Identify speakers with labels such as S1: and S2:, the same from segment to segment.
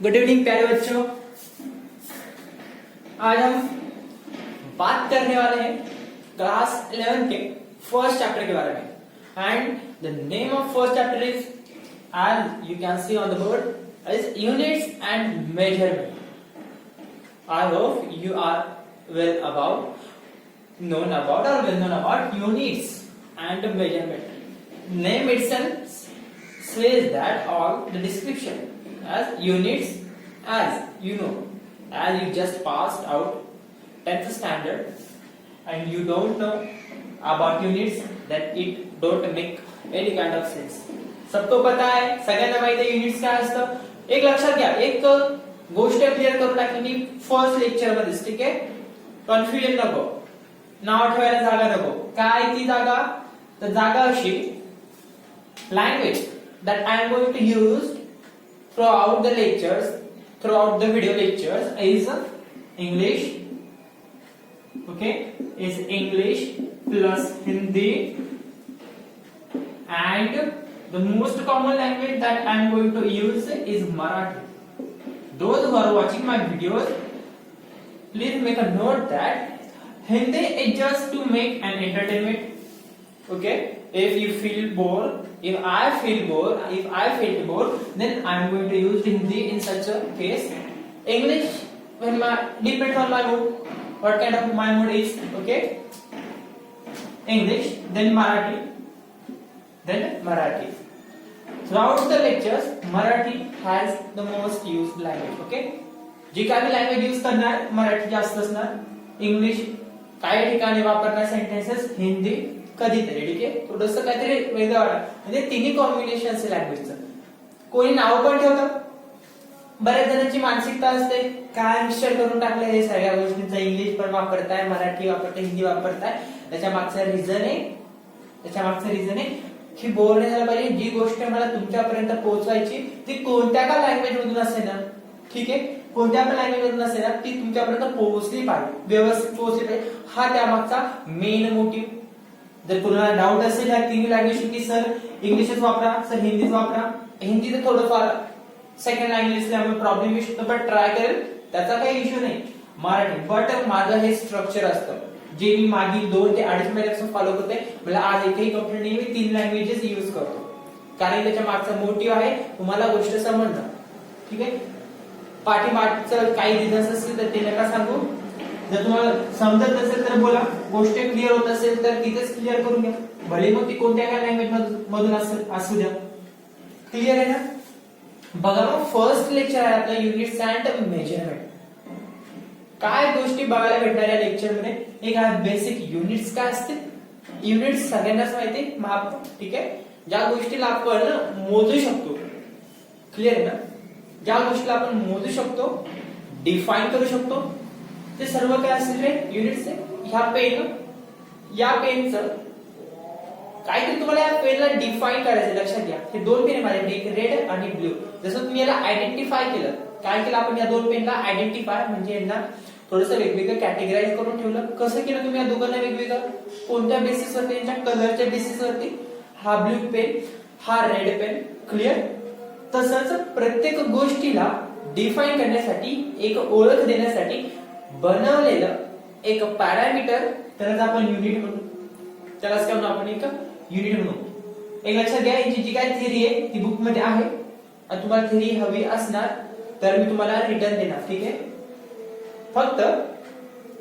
S1: Good evening प्यारे बच्चों। आज हम बात करने वाले हैं क्लास 11 के फर्स्ट चैप्टर के बारे में। And the name of first chapter is, as you can see on the board, is units and measurement. I hope you are well known about units and measurement. Name itself says that all the description as units, as you know, as you just passed out 10th standard and you don't know about units, that it don't make any kind of sense. सबको पता है, सगळ्यांना माहिती आहे units काय असतं. एक लक्षात घ्या, एक गोष्ट क्लिअर करून टाकली फर्स्ट लेक्चर मध्ये, ठीक आहे. कन्फ्युजन नको, नाव ठेवायला जागा नको. काय ती जागा? तर जागा अशी, language that I am going to use throughout the lectures, throughout the video lectures is English. Okay, is English plus Hindi, and the most common language that I am going to use is Marathi. Those who are watching my videos, please make a note that Hindi is just to make an entertainment. Okay, if you feel bored, if I feel bored, then I am going to use Hindi in such a case. English, when depends on my mood, what kind of my mood is. Okay, English, then Marathi. Throughout the lectures, Marathi has the most used language. Okay, जी काही language use करणार, मराठी जास्त असणार, English काही ठिकाणी वापरणार sentences, Hindi कधीतरी, ठीक आहे. थोडंसं काहीतरी वेगळं वाटतं, म्हणजे तिन्ही कॉम्बिनेशन असेल लँग्वेजचं. कोणी नाव पण ठेवतं, बऱ्याच जणांची मानसिकता असते काय मिक्सचर करून टाकलं हे सगळ्या गोष्टींचा, इंग्लिश पण वापरताय, मराठी वापरताय, हिंदी वापरताय. त्याच्या मागचं रिझन आहे की बोर नाही झालं पाहिजे. जी गोष्ट मला तुमच्यापर्यंत पोहोचवायची ती कोणत्या का लँग्वेज मधून असेल ना, ठीक आहे, कोणत्या पण लँग्वेज मधून असेल ना, ती तुमच्यापर्यंत पोहोचली पाहिजे, व्यवस्थित पोहोचली पाहिजे. हा त्यामागचा मेन मोटिव्ह. जर कुणाला डाऊट असेल या तिन्ही लँग्वेज की सर इंग्लिशच वापरा, सर हिंदीच वापरा, हिंदी तर थोडंफार सेकंड लँग्वेज त्यामुळे प्रॉब्लेम येऊ शकतो, पण ट्राय करेल, त्याचा काही इश्यू नाही. मराठी बट माझं हे स्ट्रक्चर असतं जे मी मागील 2 ते 2.5 महिन्यापासून फॉलो करते. मला आज एकही कंपनी मी 3 लँग्वेजेस यूज करतो, कारण त्याच्या मागचा मोटिव्ह आहे तुम्हाला गोष्ट समजणं, ठीक आहे. पाठीमागचं काही रिझन्स असतील तर ते नका सांगू. जर तुम्हाला समजत नसेल तर बोला, गोष्ट क्लिअर होत असेल तर तिथेच क्लिअर करून घ्या, भले मग ती कोणत्या काय लँग्वेज मधून असू द्या. क्लिअर आहे ना? बघा, मग फर्स्ट लेक्चर आहे आपलं युनिट्स अँड मेजरमेंट. काय गोष्टी बघायला भेटणार या लेक्चर मध्ये? एक आहे बेसिक युनिट्स. काय असते युनिट्स? सगळ्यांनाच माहिती, माप, ठीक आहे. ज्या गोष्टीला आपण मोजू शकतो, क्लिअर आहे ना, ज्या गोष्टीला आपण मोजू शकतो, डिफाइन करू शकतो, ते सर्व काय असतील रे युनिट्स. या पेनचं काहीतरी तुम्हाला या पेनला डिफाइन करायचं. लक्षात घ्या, हे 2 पेन माझ्याकडे, एक रेड आणि ब्ल्यू. जसं तुम्ही याला आयडेंटिफाय केलं, काय केलं आपण या 2 पेनला आयडेंटिफाय, म्हणजे यांना थोडंसं वेगवेगळं कॅटेगराइज करून ठेवलं. कसं केलं तुम्ही या दोघांना वेगवेगळं? कोणत्या बेसिसवरती? यांच्या कलरच्या बेसिसवरती. हा ब्ल्यू पेन, हा रेड पेन, क्लिअर. तसंच प्रत्येक गोष्टीला डिफाइन करण्यासाठी, एक ओळख देण्यासाठी बनवलेलं एक पॅरामीटर, त्यालाच आपण युनिट म्हणू. त्यालाच काय म्हणू आपण? एक युनिट म्हणू. एक लक्षात घ्या, यांची जी काय थिअरी आहे ती बुक मध्ये आहे, आणि तुम्हाला थिअरी हवी असणार तर मी तुम्हाला रिटर्न देणार, ठीक आहे. फक्त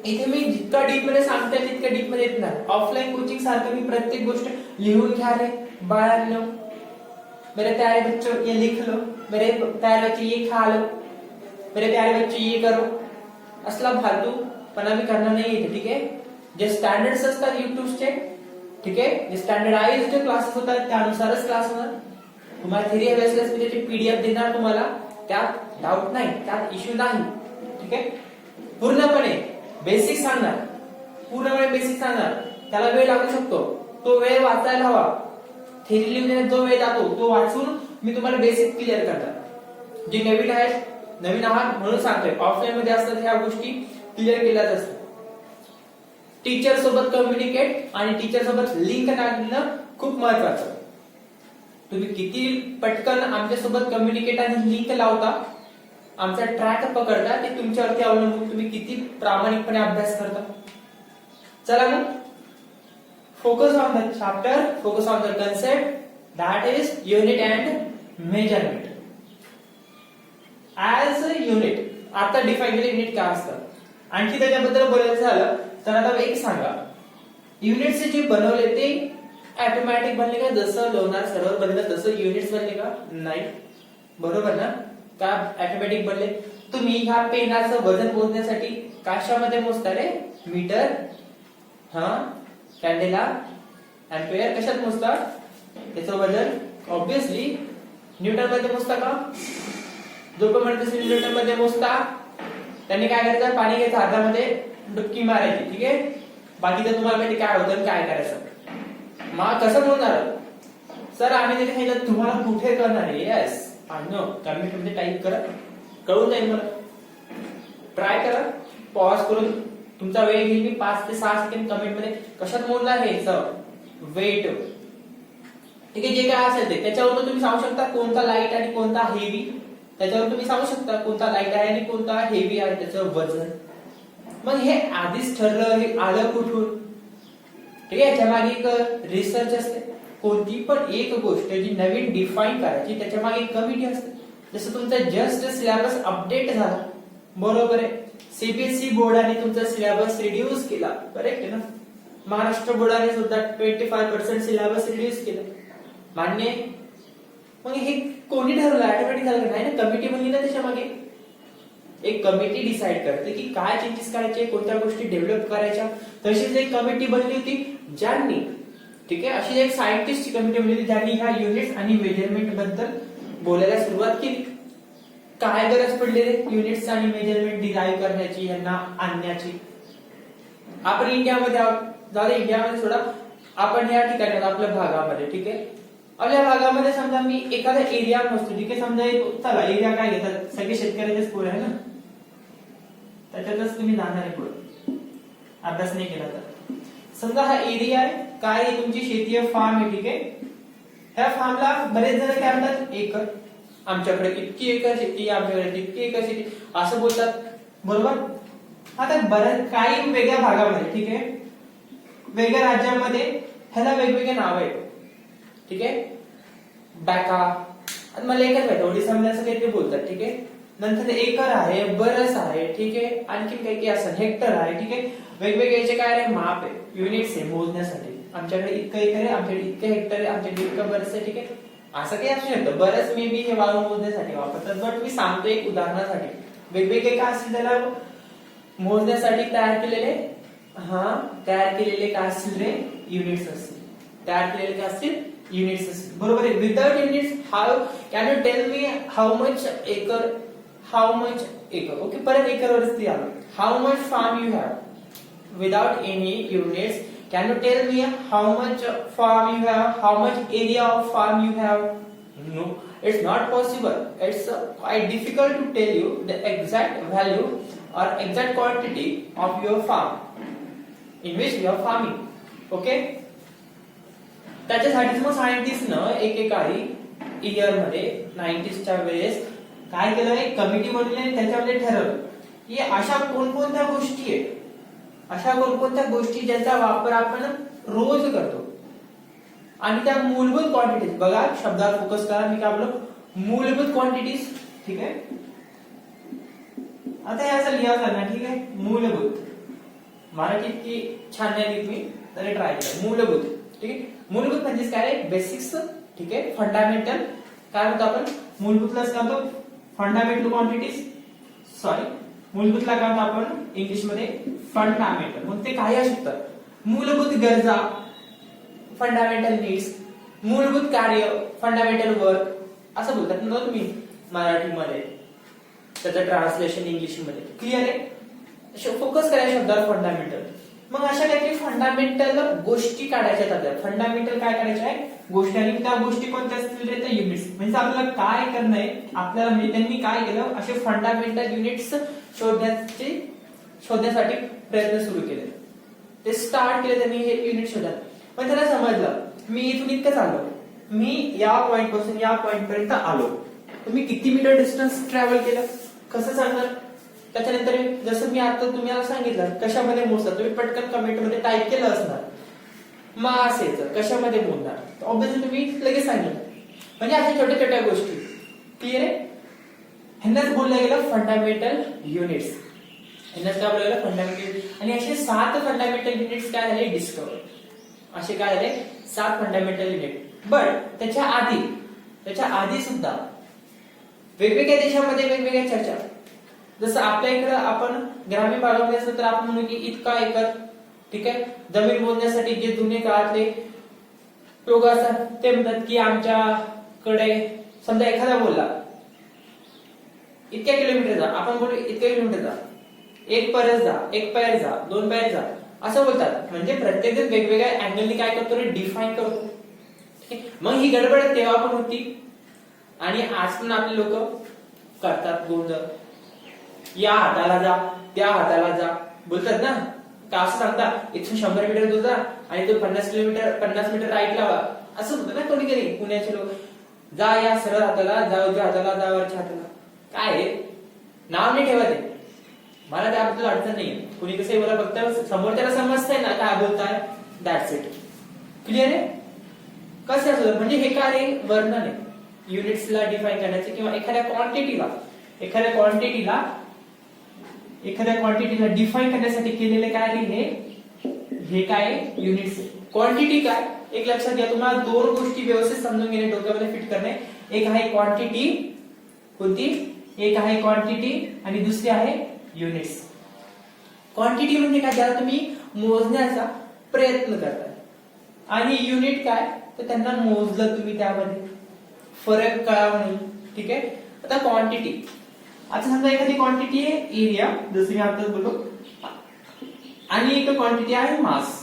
S1: इथे मी जितका डीप मध्ये सांगतोय तितका डीप मध्ये येत नाही. ऑफलाईन कोचिंग सारखं मी प्रत्येक गोष्ट लिहून घ्या रे बाळांनो, मेरे प्यारे बच्चों ये लिख लो, मेरे प्यारे बच्चे ये खा लो, मेरे प्यारे बच्चे ये करो, असला फालतू पण आम्ही करणार नाही, ठीक आहे. जे स्टँडर्ड्स असतात युट्यूबचे, ठीक आहे, जे स्टँडर्डाइज्ड क्लासेस होतात त्यानुसारच क्लास होणार. तुम्हाला थिअरी हवी असल्यास मी त्याची पीडीएफ देणार तुम्हाला, त्यात डाऊट नाही, त्यात इश्यू नाही, ठीक आहे. पूर्णपणे बेसिक सांगणार, त्याला वेळ लागू शकतो, तो वेळ वाचायला हवा. थिअरी लिहिण्यात जो वेळ जातो तो वाचून मी तुम्हाला बेसिक क्लिअर करणार. जे नवीन आहात म्हणून सांगतोय, ऑफलाईन मध्ये असतात ह्या गोष्टी क्लिअर केल्याच असतात. टीचर सोबत कम्युनिकेट आणि टीचर सोबत लिंक लागणं खूप महत्वाचं. तुम्ही किती पटकन आमच्या सोबत कम्युनिकेट आणि लिंक लावता आमचा ट्रॅक पकडता ते तुमच्यावरती अवलंबून तुम्ही किती प्रामाणिकपणे अभ्यास करता. चला मग focus on the chapter, focus on the concept, that is unit and measurement. As a unit, आता डिफाइन केले युनिट काय असतं. आणखी त्याच्याबद्दल बोलायचं झालं तर आता एक सांगा, युनिट्स जे बनवले ते ऑटोमॅटिक बनले का, जसं लोणार सर्व्हर बनलं तसं युनिट्स बनले का? नाही. बरोबर ना? का ऑटोमॅटिक बनले? तुम्ही ह्या पेनाचं वजन मोजण्यासाठी कशामध्ये मोजता रे? मीटर, हा, कॅन्डेला, एम्पियर कशात मोजता? त्याचं वजन ऑब्विसली न्यूटन मध्ये मोजता का? जो पण म्हणतो न्यूटन मध्ये मोजता. त्यांनी काय करायचं, पाणी घ्यायचं हातामध्ये, डुबकी मारायची, ठीक आहे. बाकीचं तुम्हाला माहिती काय होतं काय करायचं. मग कसं मोजणार सर? आम्ही तिथे सांगितलं तुम्हाला कुठे करणार आहे. येस आय नो, कमेंट मध्ये टाईप करा, कळून जाईल मला. ट्राय करा, पॉज करून तुमचा वेळ घेईल मी 5 ते 6 सेकंड. कमेंट मध्ये कशात मोजणार आहे वेट, ठीक आहे. जे काय असेल ते त्याच्यावर तुम्ही सांगू शकता कोणता लाईट आणि कोणता हेवी. त्याच्यावर तुम्ही सांगू शकता कोणता लाईट आहे आणि कोणता हेवी आहे त्याचं वजन. मग हे आधीच ठरलं, हे आलं कुठून, ठीक आहे. याच्या मागे एक रिसर्च असते. कोणती पण एक गोष्ट जी नवीन डिफाईन करायची त्याच्या मागे एक कमिटी असते. जसं तुमचा जस्ट सिलेबस अपडेट झाला, बरोबर आहे. सीबीएसई बोर्डाने तुमचा सिलेबस रिड्यूस केला, करेक्ट आहे ना. महाराष्ट्र बोर्डाने सुद्धा 25% सिलेबस रिड्यूस केला, मान्य आहे. मग हे कोणी ठरवलं? ऑटोमॅटिक झालं नाही ना, कमिटी बनली ना. त्याच्या मागे एक कमिटी डिसाइड करते की काय चेंजेस करायचे, कोणत्या गोष्टी डेव्हलप करायच्या. तशीच एक कमिटी बनली होती ज्यांनी, ठीक आहे, अशी एक सायंटिस्टची कमिटी बनली होती ज्यांनी ह्या युनिट्स आणि मेजरमेंट बद्दल बोलायला सुरुवात केली. काय गरज पडली रे युनिट्स आणि मेजरमेंट डिराईव्ह करण्याची, यांना आणण्याची. आपण इंडियामध्ये आहोत, इंडियामध्ये सोडा, आपण या ठिकाणी आपल्या भागामध्ये, ठीक आहे. आपल्या भागामध्ये समजा मी एखादा एरिया मोजतो, ठीक आहे. समजा चला एरिया काय घेतात, सगळे शेतकऱ्याचेच पोर आहे ना, त्याच्यातच तुम्ही जाणार आहे पुढे, अभ्यास नाही केला तर. समजा हा एरिया आहे, काय तुमची शेती आहे, फार्म आहे, ठीक आहे. ह्या फार्मला बरेच जण काय म्हणतात, एकर, आमच्याकडे इतकी एकर शेती, आमच्याकडे तितकी एकर शेती, असं बोलतात, बरोबर. आता बऱ्याच काही वेगळ्या भागामध्ये, ठीक आहे, वेगळ्या राज्यामध्ये ह्याला वेगवेगळे नाव आहेत, ठीक आहे. बॅका, मला एकच माहिती ओडिसामध्ये असं काहीतरी बोलतात, ठीक आहे. नंतर एकर आहे, बरस आहे, ठीक आहे. आणखी काही असं हेक्टर आहे, ठीक आहे. वेगवेगळे याचे काय आहे, माप आहे, युनिट्स आहे मोजण्यासाठी. आमच्याकडे इतकं एकर आहे, आमच्याकडे इतकं हेक्टर आहे, आमच्याकडे इतकं बरस आहे, ठीक आहे. असं काही असू शकतं. बरस मे बी हे वाळू मोजण्यासाठी वापरतात, बट मी सांगतो एक उदाहरणासाठी. वेगवेगळे काय असतील त्याला मोजण्यासाठी तयार केलेले काय असतील रे, युनिट्स असतील. तयार केलेले काय असतील, युनिट्स असतील, बरोबर आहे. Without units how can you tell me how much acre, okay. परत एकरवरती आलो. How much farm you have without any units. Can you tell me how much farm you have, how much area of farm you have? No, it's not possible. It's quite difficult to tell you the exact value or exact quantity of your farm in which you are farming. Okay? त्याच्यासाठीच मग सायंटिस्टनं एकेकाळी year मध्ये 90s च्या वेळेस काय केलं, एक committee बनवली आणि त्याच्यामध्ये ठरवलं की अशा कोणकोणत्या गोष्टी आहेत, अशा कोणकोणत्या गोष्टी ज्याचा वापर आपण रोज करतो आणि त्या मूलभूत क्वांटिटीज. बघा शब्दावर फोकस करा, मी काय बोललो, मूलभूत क्वांटिटीज, ठीक आहे. आता हे असं लिहावं लागणार, ठीक आहे. मूलभूत, मराठीत की छान नाही लिहित मी तरी ट्राय केलं. मूलभूत, ठीक आहे. मूलभूत म्हणजे काय, बेसिक्स, ठीक आहे. फंडामेंटल काय म्हणतो आपण, मूलभूतलाच काय म्हणतो, फंडामेंटल क्वांटिटीज. सॉरी, मूलभूतला काय म्हणतो आपण इंग्लिश मध्ये, फंडामेंटल. मग ते काय असू शकतात, मूलभूत गरजा, फंडामेंटल नीड्स, मूलभूत कार्य, फंडामेंटल वर्क, असं बोलतात ना तुम्ही मराठीमध्ये. त्याचं ट्रान्सलेशन इंग्लिश मध्ये क्लिअर आहे. फोकस करायचं शब्दावर फंडामेंटल. मग अशा काहीतरी फंडामेंटल गोष्टी काढायच्या आहेत. फंडामेंटल काय करायच्या आहे गोष्टी, आणि त्या गोष्टी कोणत्या असतील रे, तर युनिट्स. म्हणजे आपल्याला काय करणं आहे, आपल्याला म्हणजे त्यांनी काय केलं, असे फंडामेंटल युनिट्स शोधण्यासाठी प्रयत्न सुरू केले. ते स्टार्ट केले त्यांनी हे युनिट शोधण्यात. पण त्याला समजलं मी इथून इतकंच आलो, मी या पॉइंट पासून या पॉइंट पर्यंत आलो, तर मी किती मीटर डिस्टन्स ट्रॅव्हल केलं, कसं सांगणार? त्याच्यानंतर जसं मी आता तुम्हाला सांगितलं कशामध्ये मोजतात, तुम्ही पटकन कमेंट मध्ये टाईप केलं असणार मास याचं कशामध्ये मोजणार, ऑब्विसली तुम्ही लगेच सांगितलं. म्हणजे अशा छोट्या छोट्या गोष्टी क्लिअर आहे. ह्यांनाच बोललं गेलं फंडामेंटल युनिट्स. ह्यांनाच काय बोललं गेलं फंडामेंटल. आणि असे 7 फंडामेंटल युनिट्स काय झाले डिस्कवर. असे काय झाले 7 फंडामेंटल युनिट. बट त्याच्या आधी सुद्धा वेगवेगळ्या देशामध्ये वेगवेगळ्या चर्चा. जसं आपल्या इकडं आपण ग्रामीण भागामध्ये असलं तर आपण म्हणू की इतका एकर, ठीक आहे. जमीन मोजण्यासाठी जे जुने काळातले लोक असतात ते म्हणतात की आमच्याकडे समजा एखादा बोलला इतक्या किलोमीटर जा, आपण बोलू इतक्या किलोमीटर जा, 1 परस जा, 1 पैर जा, 2 पैर जा, असं बोलतात. म्हणजे प्रत्येक जण वेगवेगळ्या अँगलनी काय करतो रे डिफाईन करतो. मग ही गडबड तेव्हा पण होती आणि आज पण आपले लोक करतात गोंधळ. या हाताला जा, त्या हाताला जा बोलतात ना, का असं सांगता 100 मीटर दूर जा आणि तो 50 मीटर राईट लावा, असं होतं ना कोणी कधी पुण्याचे लोक. जा या सरळ हाताला, जा उजव्या हाताला, जा वरच्या हाताला. काय नाव नाही ठेवत आहे, मला त्याबद्दल अडचण नाही. कुणी कसं बोला फक्त समोरच्याला समजतंय ना काय बोलताय, दॅट्स इट. क्लिअर आहे. कसं असतं म्हणजे हे काय वर्णन आहे युनिट्सला डिफाईन करण्याचे किंवा एखाद्या क्वांटिटीला डिफाईन करण्यासाठी केलेले काय हे काय युनिट्स. क्वांटिटी काय एक लक्षात घ्या, तुम्हाला 2 गोष्टी व्यवस्थित समजून घेणे, डोक्यामध्ये फिट करणे. एक आहे क्वांटिटी, कोणती? एक आहे क्वांटिटी आणि दुसरी आहे युनिट्स. क्वांटिटी म्हणजे काय, ज्याला तुम्ही मोजण्याचा प्रयत्न करताय. आणि युनिट काय, तर त्यांना मोजलं तुम्ही त्यामध्ये फरक कळावा म्हणून. ठीक आहे. आता क्वांटिटी, आता समजा एखादी क्वांटिटी आहे एरिया, जसं मी आताच बोललो, आणि एक क्वांटिटी आहे मास.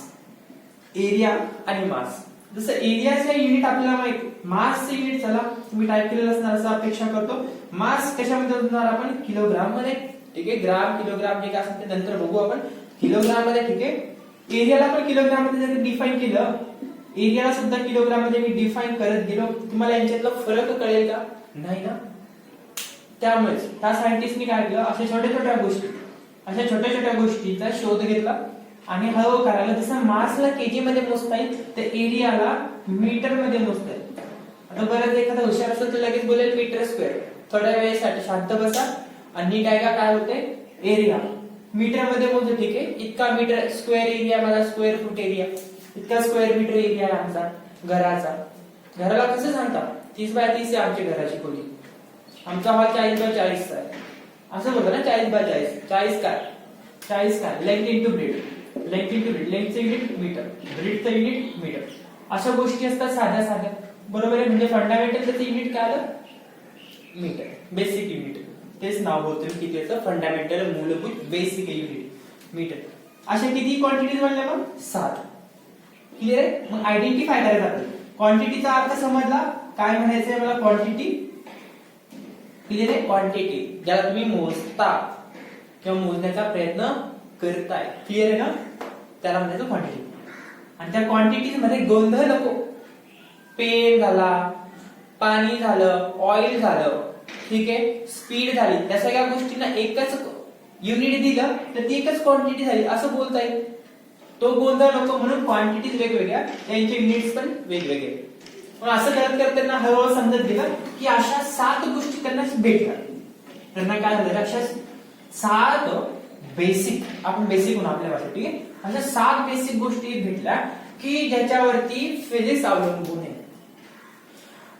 S1: एरिया आणि मास. जसं एरियाचं युनिट आपल्याला माहिती, मासचं युनिट चला तुम्ही टाईप केलेलं असणार असं अपेक्षा करतो. मास कशामध्ये असणार आपण किलोग्राम मध्ये. ठीक आहे. ग्राम किलोग्राम जे काय असेल ते नंतर बघू आपण किलोग्राम मध्ये. ठीक आहे. एरियाला पण किलोग्राम मध्ये जर डिफाईन केलं, एरियाला सुद्धा किलोग्राम मध्ये मी डिफाईन करत गेलो, तुम्हाला यांच्यातला फरक कळेल का? नाही ना. त्यामुळे त्या सायंटिस्टनी काय केलं, अशा छोट्या छोट्या गोष्टीचा शोध घेतला आणि हळू करायला. जसं मासला केजी मध्ये मोजता येईल तर एरियाला मीटर मध्ये मोजता येईल. आता बरंच एखादा हुशार असेल तर लगेच बोलेल मीटर स्क्वेअर. थोड्या वेळेसाठी शांत बसा आणि नीट ऐका काय होते. एरिया मीटर मध्ये मोजू. ठीक आहे. इतका मीटर स्क्वेअर एरिया, मला स्क्वेअर फूट एरिया, इतका स्क्वेअर मीटर एरिया आहे आमचा घराचा. घराला कसं सांगता 30 बाय 30 आहे आमच्या घराची खोली, आमचा हॉल 40 बाय 40 आहे असं बोलतो ना. 40 बाय 40 40 काय लेंथ इंटू ब्रेड, लेंथचं युनिट मीटर, ब्रेडचं युनिट मीटर. अशा गोष्टी असतात साध्या बरोबर आहे. म्हणजे फंडामेंटल त्याचं युनिट काय आलं मीटर, बेसिक युनिट. तेच नाव बोलतोय की त्याचं फंडामेंटल मूलभूत बेसिक युनिट मीटर. अशा किती क्वांटिटीज बनल्या मग 7. क्लिअर आहे. मग आयडेंटिफाय करायचं आपण. क्वांटिटीचा अर्थ समजला, काय म्हणायचंय मला क्वांटिटी. क्लिअर आहे. क्वांटिटी ज्याला तुम्ही मोजता किंवा मोजण्याचा प्रयत्न करताय. क्लिअर आहे ना, त्याला म्हणायचं क्वांटिटी. आणि त्या क्वांटिटीज मध्ये गोंधळ नको. पेन झाला, पाणी झालं, ऑइल झालं, ठीक आहे, स्पीड झाली, त्या सगळ्या गोष्टींना एकच युनिट दिलं तर ती एकच क्वांटिटी झाली असं बोलता येईल. तो गोंधळ नको म्हणून क्वांटिटीज वेगवेगळ्या, त्यांचे युनिट्स पण वेगवेगळे. पण असं करत त्यांना हळूहळू समजत गेलं की अशा 7 गोष्टी त्यांना भेटल्या. त्यांना काय झालं, अशा 7 बेसिक, आपण बेसिक म्हणून आपल्या भाषेत, ठीक आहे, अशा 7 बेसिक गोष्टी भेटल्या की ज्याच्यावरती फिजिक्स अवलंबून आहे.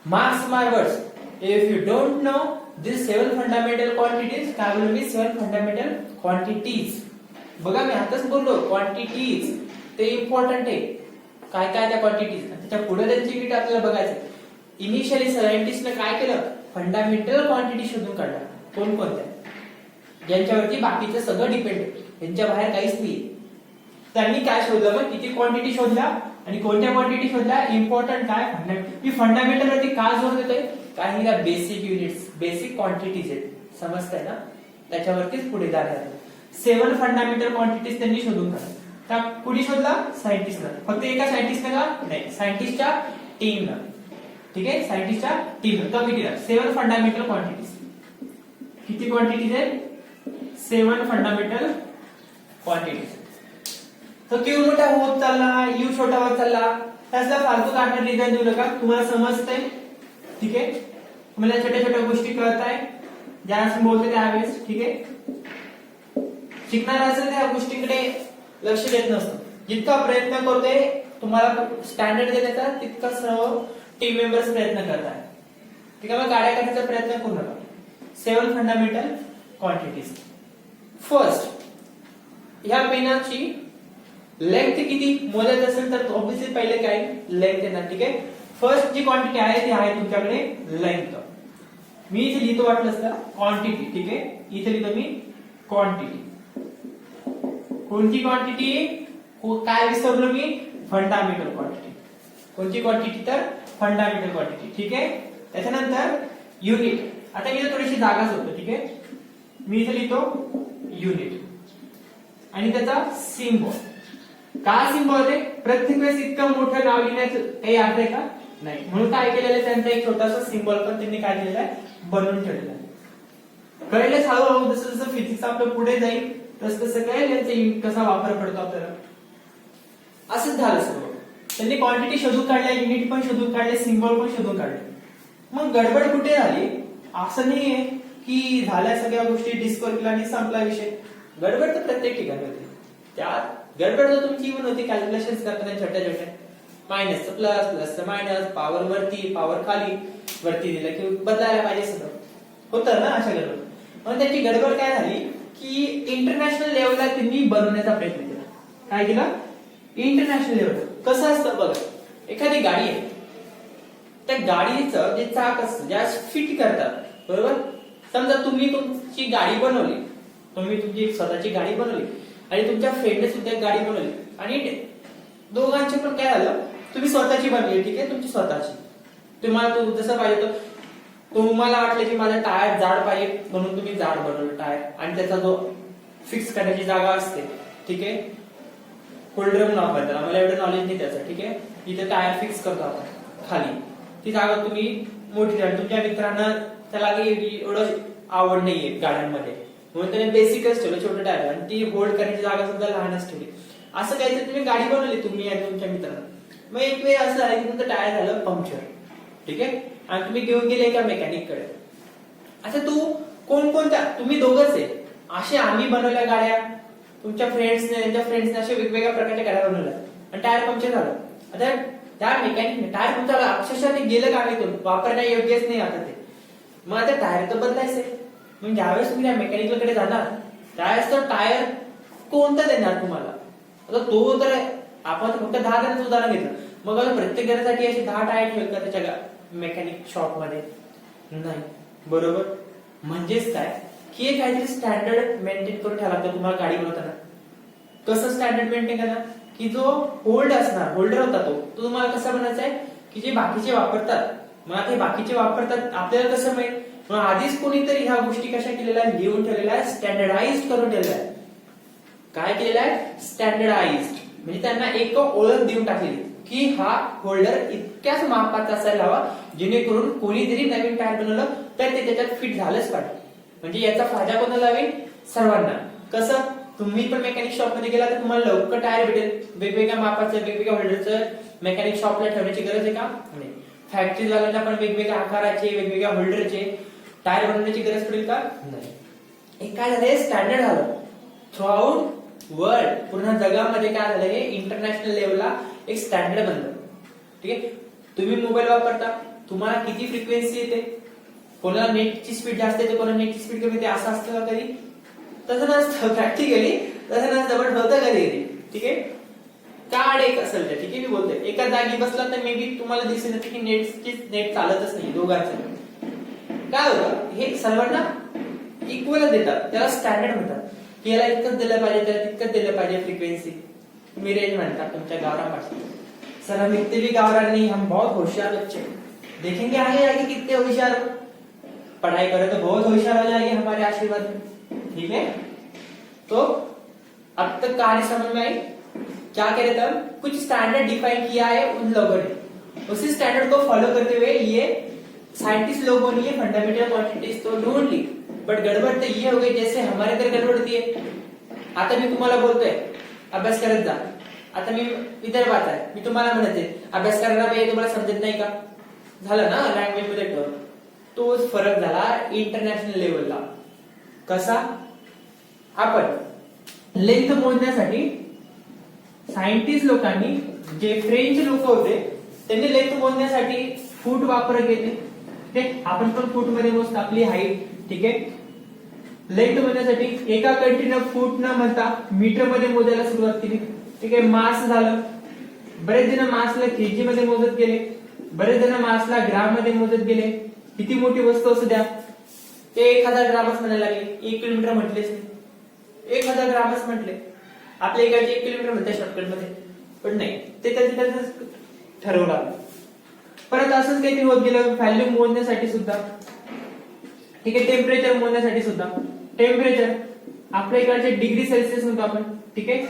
S1: Marks my words, if you don't know this 7 fundamental quantities, काय बोललो मी 7 फंडामेंटल क्वांटिटीज. बघा मी आताच बोललो क्वांटिटीज, ते इम्पॉर्टंट आहे. काय काय त्या क्वांटिटीज, त्याच्या पुढे त्यांची युनिट आपल्याला बघायचं. इनिशियली सायंटिस्टने काय केलं, फंडामेंटल क्वांटिटी शोधून काढला. कोणकोणत्या, ज्यांच्यावरती बाकीचं सगळं डिपेंड आहे, त्यांच्या बाहेर काहीच नाही. त्यांनी काय शोधलं, मग किती क्वांटिटी शोधल्या आणि कोणत्या क्वांटिटी शोधल्या, इम्पॉर्टंट काय, मी फंडामेंटल वरती का जोर देतोय, काही ना बेसिक युनिट्स, बेसिक क्वांटिटीज आहेत, समजताय ना, त्याच्यावरतीच पुढे जाणार. 7 फंडामेंटल क्वांटिटीज त्यांनी शोधून काढल्या. त्या कुणी शोधला, सायंटिस्टला. फक्त एका सायंटिस्टला का नाही, सायंटिस्टच्या टीमला. ठीक आहे, सायंटिस्टच्या टीम कमिटीला 7 फंडामेंटल क्वांटिटीज. किती क्वांटिटीज आहेत? 7 फंडामेंटल क्वांटिटीज. तो क्यू मोठा होत चालला, यू छोटा होत चालला, त्याला फालतू काढण्यात रिझन देऊ नका. तुम्हाला समजतंय, ठीक आहे? तुम्हाला छोट्या छोट्या गोष्टी कळत आहे, ज्या बोलते त्यावेळेस, ठीक आहे? शिकणार असेल त्या गोष्टीकडे लक्ष देत नसतं. जितका प्रयत्न करतोय तुम्हाला स्टँडर्ड देण्याचा, तितका सर्व टीम मेंबर्स प्रयत्न करतात. ठीक आहे? मग गाड्या करण्याचा प्रयत्न करू नका. 7 फंडामेंटल क्वांटिटीज. फर्स्ट, ह्या पेनाची लेंथ किती मोजायचं असेल तर ऑब्विसली पहिले काय लेंथ येणार. ठीक आहे? फर्स्ट जी क्वांटिटी आहे ती आहे तुमच्याकडे लेंथ. मी इथे लिहितो वाटलं असतं क्वांटिटी. ठीक आहे? इथे लिहितो मी क्वांटिटी. कोणती क्वांटिटी? काय विसरलो मी? Fundamental quantity. कोणती क्वांटिटी? तर फंडामेंटल क्वांटिटी. ठीक आहे? त्याच्यानंतर युनिट. आता मी थोडीशी जागा सोडतो. ठीक आहे? मी इथे लिहितो युनिट आणि त्याचा सिम्बॉल. का सिम्बॉल आहे? प्रत्येक वेळेस इतकं मोठं नाव लिहिण्याचं काही अर्थ आहे का? नाही. म्हणून काय केलेलं आहे, त्यांचा एक छोटासा सिम्बॉल पण त्यांनी काय केलेला आहे, बनवून ठेवलेला आहे. कळलेच हळूहळू जसं जसं फिजिक्स आपलं पुढे जाईल तसं तसं कळेल यांचा कसा वापर पडतो आपल्याला. असंच झालं सर्व. त्यांनी क्वांटिटी शोधून काढल्या, युनिट पण शोधून काढले, सिम्बॉल पण शोधून काढले. मग गडबड कुठे झाली? असं नाहीये की झाल्या सगळ्या गोष्टी डिस्कवर केला आणि संपला विषय. गडबड तर प्रत्येक ठिकाणी होती. त्यात गडबड तर तुमची इव्हन होती कॅल्क्युलेशन करताना छोट्या छोट्या. Minus plus, plus minus, power वरती पॉवर खाली, वरती दिलं की बदलायला पाहिजे सगळं. होतं ना अशा गडबड. मग त्याची गडबड काय झाली की इंटरनॅशनल लेवलला त्यांनी बनवण्याचा प्रयत्न केला. काय केला? International level. कसं असतं बघा, एखादी गाडी आहे, त्या गाडीचं जे चाक असतं ज्या फिट करतात, बरोबर? समजा तुम्ही तुमची गाडी बनवली, तुम्ही तुमची स्वतःची गाडी बनवली आणि तुमच्या फ्रेंडने सुद्धा एक गाडी बनवली आणि दोघांचे पण काय झालं, तुम्ही स्वतःची बनवली. ठीक आहे? तुमची स्वतःची. तुम्हाला जसं पाहिजे होतं, तुम्हाला वाटलं की माझा टायर जाड पाहिजे म्हणून तुम्ही जाड बनवलं टायर आणि त्याचा जो फिक्स करण्याची जागा असते, ठीक आहे, होल्डर म्हणून वापरतात. आम्हाला एवढं नॉलेज नाही त्याचं. ठीक आहे? इथे टायर फिक्स करतो आपण खाली. ती जागा तुम्ही मोठी झाली. तुमच्या मित्रांना त्याला काही एवढं आवड नाहीये गाड्यांमध्ये म्हणून त्याने बेसिकच ठेवलं छोटं टायर आणि ती होल्ड करण्याची जागा सुद्धा लहानच ठेवली. असं काहीतरी तुम्ही गाडी बनवली तुम्ही आणि तुमच्या मित्रांना. मग एक वेळ असं आहे की तुमचं टायर झालं पंक्चर. ठीक आहे? आणि तुम्ही घेऊन गेले एका मेकॅनिक कडे. अच्छा, तू कोणकोणत्या, तुम्ही दोघंच आहे, असे आम्ही बनवल्या गाड्या, तुमच्या फ्रेंड्सने त्यांच्या फ्रेंड्सने अशा वेगवेगळ्या प्रकारच्या गाड्या बनवल्या आणि टायर पंक्चर झालं. आता त्या मेकॅनिकने टायर पंक्चर झालं, अक्षरशः ते गेलं गाडीतून, वापरण्या योग्यच नाही आता ते. मग आता टायर तर बदलायचंय. मग ज्यावेळेस तुम्ही त्या मेकॅनिकलकडे जाणार त्यावेळेस तर टायर कोणतं देणार तुम्हाला? आता तो तर आपण फक्त 10 जणांचं उदाहरण घेतलं. मग आता प्रत्येक जणांसाठी असे 10 टायर ठेवत का त्याच्या मेकॅनिक शॉप मध्ये? नाही. बरोबर? म्हणजेच काय की हे काहीतरी स्टँडर्ड मेंटेन करून ठेवायला लागतं तुम्हाला गाडी बनवताना. कसं स्टँडर्ड मेंटेन करणार? की जो होल्ड असणार, होल्डर होता तो तुम्हाला कसा बनायचा आहे की जे बाकीचे वापरतात. मग ते बाकीचे वापरतात आपल्याला कसं माहित? मग आधीच कोणीतरी ह्या गोष्टी कशा केलेल्या आहे, लिहून ठेवलेल्या आहे, स्टँडर्डाइज करून ठेवलेल्या आहे. काय केलेलं आहे? स्टँडर्डाइज्ड. म्हणजे त्यांना एक ओळख देऊन टाकली की हा होल्डर इतक्याच मापाचा असायला हवा जेणेकरून कोणी जरी नवीन टायर बनवलं तर ते त्याच्यात फिट झालंच पाहिजे. म्हणजे याचा फायदा कोणाला होईल? सर्वांना. कसं? तुम्ही पण मेकॅनिक शॉप मध्ये गेला तर तुम्हाला लवकर टायर भेटेल. वेगवेगळ्या मापाचं वेगवेगळ्या होल्डरचं मेकॅनिक शॉपला ठेवण्याची गरज आहे का? नाही. फॅक्टरी वाल्यांना पण वेगवेगळ्या आकाराचे वेगवेगळ्या होल्डरचे टायर बनवण्याची गरज पडेल का? नाही. हे काय झालंय? स्टँडर्ड झालं. थ्रूआउट वर्ल्ड, पूर्ण जगामध्ये काय झालं, हे इंटरनॅशनल लेवलला एक स्टँडर्ड बनलं. ठीक आहे? तुम्ही मोबाईल वापरता, तुम्हाला किती फ्रिक्वेन्सी येते? कोणाला नेटची स्पीड जास्त येते, कोणाला नेटची स्पीड कमी येते, असं असतं का कधी? तसं नसतं. प्रॅक्टिकली तसं नसतं, पण होतं कधी कधी. ठीक आहे? कार्ड एक असेल तर ठीक आहे, मी बोलतोय एका जागी बसला तर मे बी तुम्हाला दिसेल की नेट चालतच नाही दोघांचं. काय होतं? हे सर्वांना इक्वल देतात, त्याला स्टँडर्ड म्हणतात की याला इतकंच दिलं पाहिजे, त्याला तितकंच दिलं पाहिजे फ्रिक्वेन्सी. तुम्ही रेंज म्हणतात तुमच्या गावरापासून. सर हम इतने भी गावरान नहीं, हम बहुत होशियार बच्चे. देखेंगे आगे आगे कितने होशियार, पढ़ाई करो तो बहुत होशियार हो जाएंगे हमारे आशीर्वाद में. ठीक है? तो अब तक कहानी समझ में आई? क्या कह रहे थे हम? कुछ स्टैंडर्ड डिफाइन किया है उन लोगों ने, उसी स्टैंडर्ड को फॉलो करते हुए ये साइंटिस्ट लोगों ने ये फंडामेंटल क्वांटिटीज तो ढूंढ ली, बट गड़बड़ तो ये हो गई जैसे हमारे इधर गड़बड़ होती है। आता मी तुम्हाला बोलतोय अभ्यास करत जा, आता मी विदर्भात आहे, मी तुम्हाला म्हणते अभ्यास करायला पाहिजे, तुम्हाला समजत नाही का? झालं ना लँग्वेज मध्ये टर्म, तोच फरक झाला इंटरनॅशनल लेवलला। कसा? आपण लेंथ मोजण्यासाठी सायंटिस्ट लोकांनी, जे फ्रेंच लोक होते त्यांनी लेंथ मोजण्यासाठी फूट वापर केले, ठीक, आपण पण फूट मध्ये मोजतो आपली हाईट, ठीक आहे। लेंथ मोजण्यासाठी एका कंट्रीनं फूट न म्हणता मीटर मध्ये मोजायला सुरुवात केली, ठीक आहे। मास झालं, बरेच जण मासला केजी मध्ये मोजत गेले, बरेच जण मासला ग्राम मध्ये मोजत गेले। किती मोठी वस्तू असू द्या, ते 1000 ग्रामच म्हणायला लागले, 1 किलोमीटर म्हटलेच नाही, 1000 ग्रामच म्हटले। आपल्या इकडचे 1 किलोमीटर म्हणते शॉर्टकट मध्ये, पण नाही, ते त्यांचं ठरवलं। परत असंच काहीतरी होत गेलं व्हॅल्यूम मोजण्यासाठी सुद्धा, ठीक आहे। टेम्परेचर मोजण्यासाठी सुद्धा, टेम्परेचर आपल्या इकडचे डिग्री सेल्सिअस म्हणतो आपण, ठीक आहे।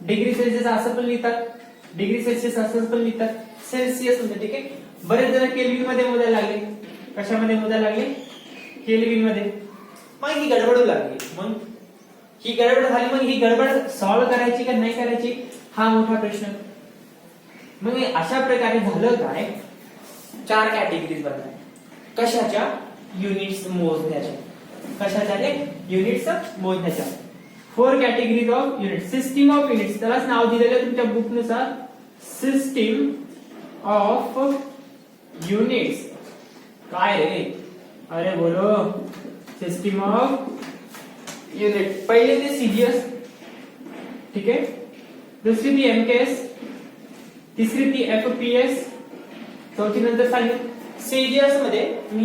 S1: डिग्री सेल्सिअस असं पण लिहितात, डिग्री सेल्सिअस असं पण लिहितात, सेल्सिअस म्हणते, ठीक आहे। बरेच जण केल्विन मध्ये मोजायला लागले, कशामध्ये मोजायला लागले? केल्विन मध्ये। मग ही गडबड लागली, मग ही गडबड झाली, मग ही गडबड सॉल्व्ह करायची का नाही करायची हा मोठा प्रश्न। मग अशा प्रकारे झालं काय, 4 कॅटेगरीज बनल्या, कशाच्या? युनिट्स मोजण्याच्या, कशाच्या? युनिट्स मोजण्याच्या। 4 categories of unit, system of units, त्यालाच नाव दिलेलं तुमच्या बुक नुसार सिस्टीम ऑफ युनिट्स। काय रे? अरे बोलो, सिस्टीम ऑफ युनिट। पहिले ते सीजीएस, ठीक आहे, दुसरी ती एमकेएस, तिसरी ती एफपीएस, चौथी नंतर सांगितलं सीजीएस मध्ये मी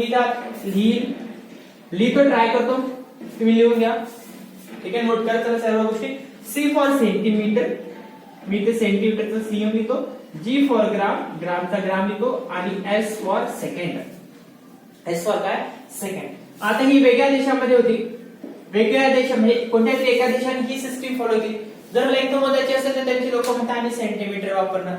S1: लिहितो, ट्राय करतो, तुम्ही लिहून घ्या, ठीक आहे, नोट करा सर्व गोष्टी। सी फॉर सेंटीमीटर, मी ते सेंटीमीटरचा सीएम लिहितो, जी फॉर ग्राम, ग्रामचा ग्राम लिहितो, आणि S for second, S for काय? सेकंड। आता ही वेगळ्या देशामध्ये होती, वेगळ्या देश म्हणजे कोणत्या तरी एका देशाने ही सिस्टीम फॉलो केली। जर लेंथ मोजायची असेल तर त्यांची लोक म्हणतात आम्ही सेंटीमीटर वापरणार,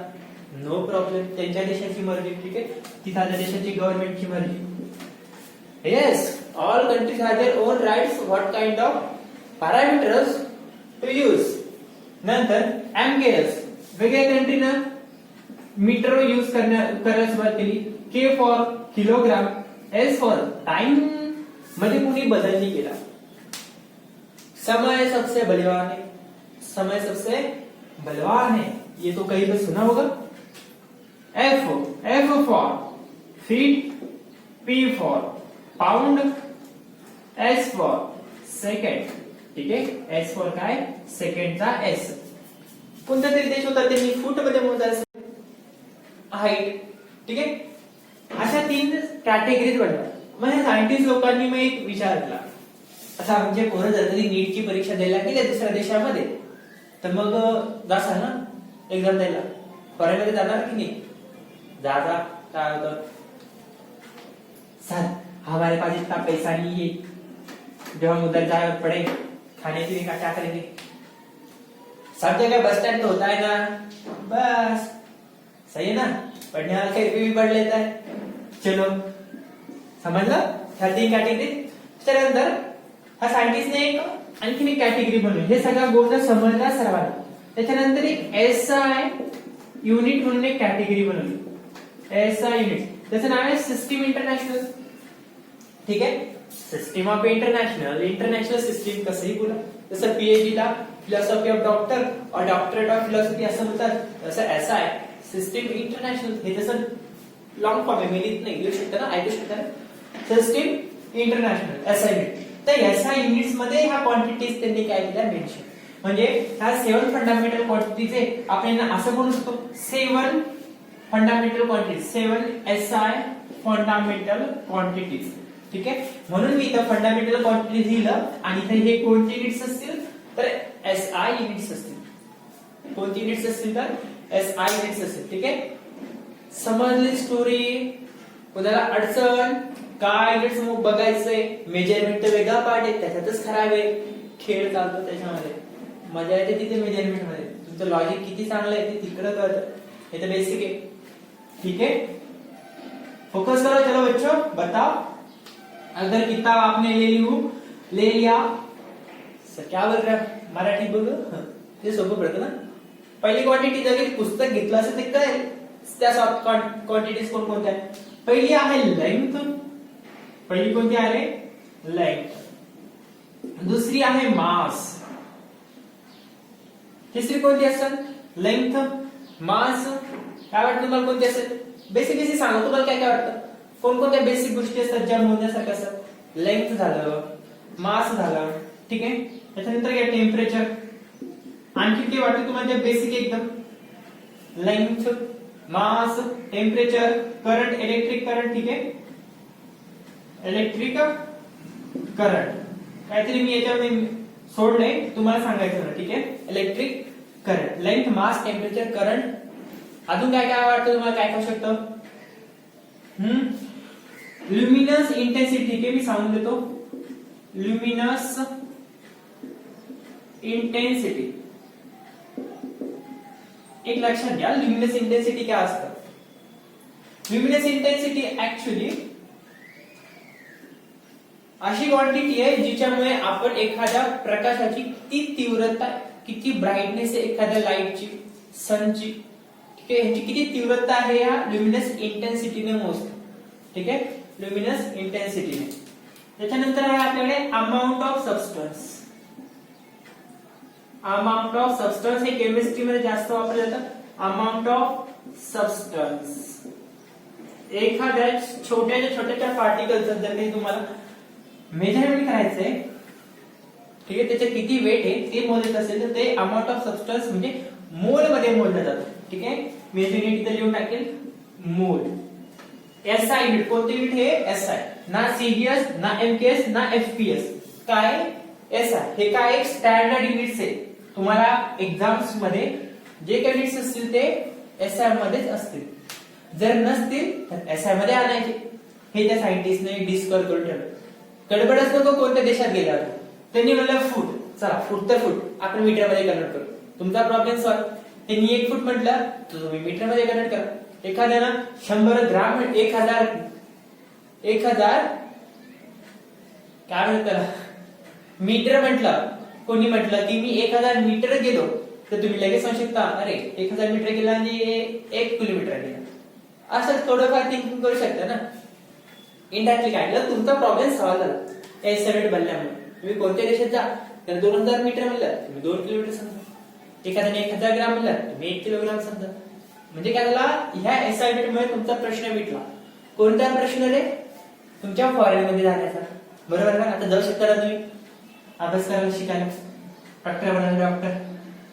S1: नो प्रॉब्लेम, त्यांच्या देशाची मर्जी, ठीक आहे, तिथल्या देशाची गव्हर्नमेंटची मर्जी। Yes, all countries have their own rights what kind of parameters to use. नंतर एमकेएस, वेगळ्या कंट्रीनं मीटर यूज करायला सुरुवात केली, K for kilogram, S for time मध्ये कुणी बदल नाही केला। समय सबसे बलवान है, समय सबसे बलवान है, ये तो कहीं पे सुना होगा। F for feet, P for pound, S for second, ठीक आहे। एस फॉर काय? सेकंडचा एस। कोणता तरी देश होता त्यांनी फूट मध्ये मोजायचं हाईट, ठीक आहे। अशा 3 कॅटेगरीज बनतात। मग सायंटिस्ट लोकांनी मग एक विचारला, आता म्हणजे पोरं जर कधी नीटची परीक्षा द्यायला गेले दुसऱ्या देशामध्ये तर मग जासा ना एक्झाम द्यायला, फॉरेनमध्ये जाणार की नाही? जा, काय होतं, सर हमारे पास इतना पैसा नहीं है, जो हम उधर जाए पड़े खाने पीने का क्या करेंगे? सब जगह बस स्टैंड तो होता है ना, बस सही है ना, पढ़ने वाला कहीं भी पढ़ लेता है। चलो समजलं? ह्या 3 कॅटेगरी। त्यानंतर हा सायंटिस्टने एक आणखीन एक कॅटेगरी बनवली, हे सगळं गोष्ट समजल्या सर्वांना। त्याच्यानंतर एक एसआय युनिट म्हणून एक कॅटेगरी बनवली, एसआय युनिट, त्याचं नाव आहे सिस्टीम इंटरनॅशनल, ठीक आहे। System of international, international system कसंही बोला, जसं पीएचडी ला फिलॉसॉफी ऑफ डॉक्टर और डॉक्टरेट ऑफ फिलॉसॉफी असं म्हणतात, तसं एसआय सिस्टीम इंटरनॅशनल, हे जसं लॉंग फॉर्म आहे, मी लिहित नाही, लिहू शकता ना, ऐकू शकता ना, सिस्टीम इंटरनॅशनल एसआय युनिट। तर एसआय युनिट्स मध्ये ह्या क्वांटिटीज त्यांनी काय केल्या मेन्शन, म्हणजे ह्या 7 फंडामेंटल क्वांटिटीज आपण असं बोलू शकतो, 7 fundamental quantities, 7 SI fundamental quantities, ठीक आहे। म्हणून मी इथं फंडामेंटल क्वांटिटीज लिहिलं, आणि इथे हे कोणते युनिट्स असतील तर एसआय युनिट्स असतील, कोणती युनिट्स असतील तर एसआय युनिट्स असतील, ठीक आहे। समजली स्टोरी? उद्याला अडचण काय युनिट्स मग बघायचंय, मेजरमेंट तर वेगळा पार्ट आहे, त्याच्यातच खराब आहे, खेळ चालतो त्याच्यामध्ये, मजा येते तिथे मेजरमेंट मध्ये, तुमचं लॉजिक किती चांगलं आहे ते तिकडं कळतं, हे तर बेसिक आहे, ठीक आहे। फोकस करो, चलो बच्चों बताओ। अगर किताब आपने ले लिया सर, क्या बोल रहा है मराठी बोलो, ते सोपं पडतं ना। पहिली क्वांटिटी जरी पुस्तक घेतलं असेल तर कळेल त्या क्वांटिटीज कोणकोणत्या आहेत। पहिली आहे लेंथ, पहिली कोणती आहे लेंथ। दुसरी आहे मास, तिसरी कोणती असेल लेंथ मास। काय वाटतं तुम्हाला कोणती असेल? बेसिक सांगा तुम्हाला काय काय वाटतं, कोणकोणत्या बेसिक गोष्टी असतात ज्या मोजण्यासारख्या असतात? लेंथ झालं, मास झालं, ठीक आहे। त्याच्यानंतर काय टेम्परेचर, आणखी काय वाटतं तुम्हाला बेसिक एकदम? लेंथ, मास, टेम्परेचर, करंट, इलेक्ट्रिक करंट, ठीक आहे। इलेक्ट्रिक करंट काहीतरी मी याच्यामध्ये सोडलंय, तुम्हाला सांगायचं ना, ठीक आहे। इलेक्ट्रिक करंट, लेंथ, मास, टेम्परेचर, करंट। अजून काय काय वाटतं तुम्हाला, काय काय शकतं? ल्युमिनस इंटेन्सिटी, ठीक आहे, मी सांगून देतो। ल्युमिनस इंटेन्सिटी, एक लक्षात घ्या, ल्युमिनस इंटेन्सिटी काय असतं? ल्युमिनस इंटेन्सिटी ऍक्च्युली अशी क्वांटिटी आहे जिच्यामुळे आपण एखाद्या प्रकाशाची किती तीव्रता, किती ब्राईटनेस आहे एखाद्या लाईटची, सनची, ठीक आहे, ह्याची किती तीव्रता आहे या ल्युमिनस इंटेन्सिटीने मोजतो, ठीक आहे, ल्युमिनस इंटेन्सिटीने। त्याच्यानंतर आहे आपल्याकडे amount of substance. Amount of substance हे केमिस्ट्री मध्ये जास्त वापरले जातात। अमाऊंट ऑफ सबस्टन्स, एखाद्या छोट्याच्या पार्टिकलचं जर काही तुम्हाला मेजरमेंट करायचंय, ठीक आहे, त्याचे किती वेट आहे ते मोजायचं असेल तर ते अमाऊंट ऑफ सबस्टन्स म्हणजे मोल मध्ये मोजलं जातं, ठीक आहे। मेजर युनिट इथे लिहून टाकेल मोल। एसआय युनिट, कोणते युनिट हे? एसआय, ना सीजीएस ना एमकेएस ना एफपीएस, काय एसआय। हे काय एक स्टँडर्ड युनिट्स आहे, तुम्हाला एक्झाम्स मध्ये जे काही युनिट्स असतील ते एसआय मध्येच असतील, जर नसतील तर एसआय मध्ये आणायचे। हे त्या सायंटिस्टने डिस्कवर करून ठेवलं। गडबडच नको कोणत्या देशात गेल्यावर, त्यांनी म्हणलं फूट, चला फूट तर फूट आपण मीटर मध्ये कन्वर्ट करू, तुमचा प्रॉब्लेम सॉल्व। त्यांनी 1 फूट म्हटलं तर तुम्ही मीटर मध्ये कन्वर्ट करा। एखाद्यानं 100 ग्राम, 1000 काय म्हणतात त्याला मीटर म्हटलं, कोणी म्हटलं की मी 1000 मीटर गेलो तर तुम्ही लगेच सांगू शकता अरे 1000 मीटर गेला म्हणजे 1 किलोमीटर गेला, असं थोडंफार थिंकिंग करू शकता ना। इनडायरेक्टली काय केलं, तुमचा प्रॉब्लेम सॉल्व्ह झाला एस्टिमेट बनल्यामुळे। तुम्ही कोणत्या देशात जा तर 2000 मीटर म्हणलं तुम्ही 2 किलोमीटर समजा, एखाद्याने 1000 ग्राम म्हणलं तुम्ही 1 किलोग्राम समजा। म्हणजे काय झाला, ह्या असाइनमेंट मुळे तुमचा प्रश्न मिटला। कोणता प्रश्न रे? तुमच्या फॉरेन मध्ये जाण्याचा, बरोबर ना। आता जाऊ शकता ना तुम्ही अभ्यास करायला, शिकायला, डॉक्टर बनाना, डॉक्टर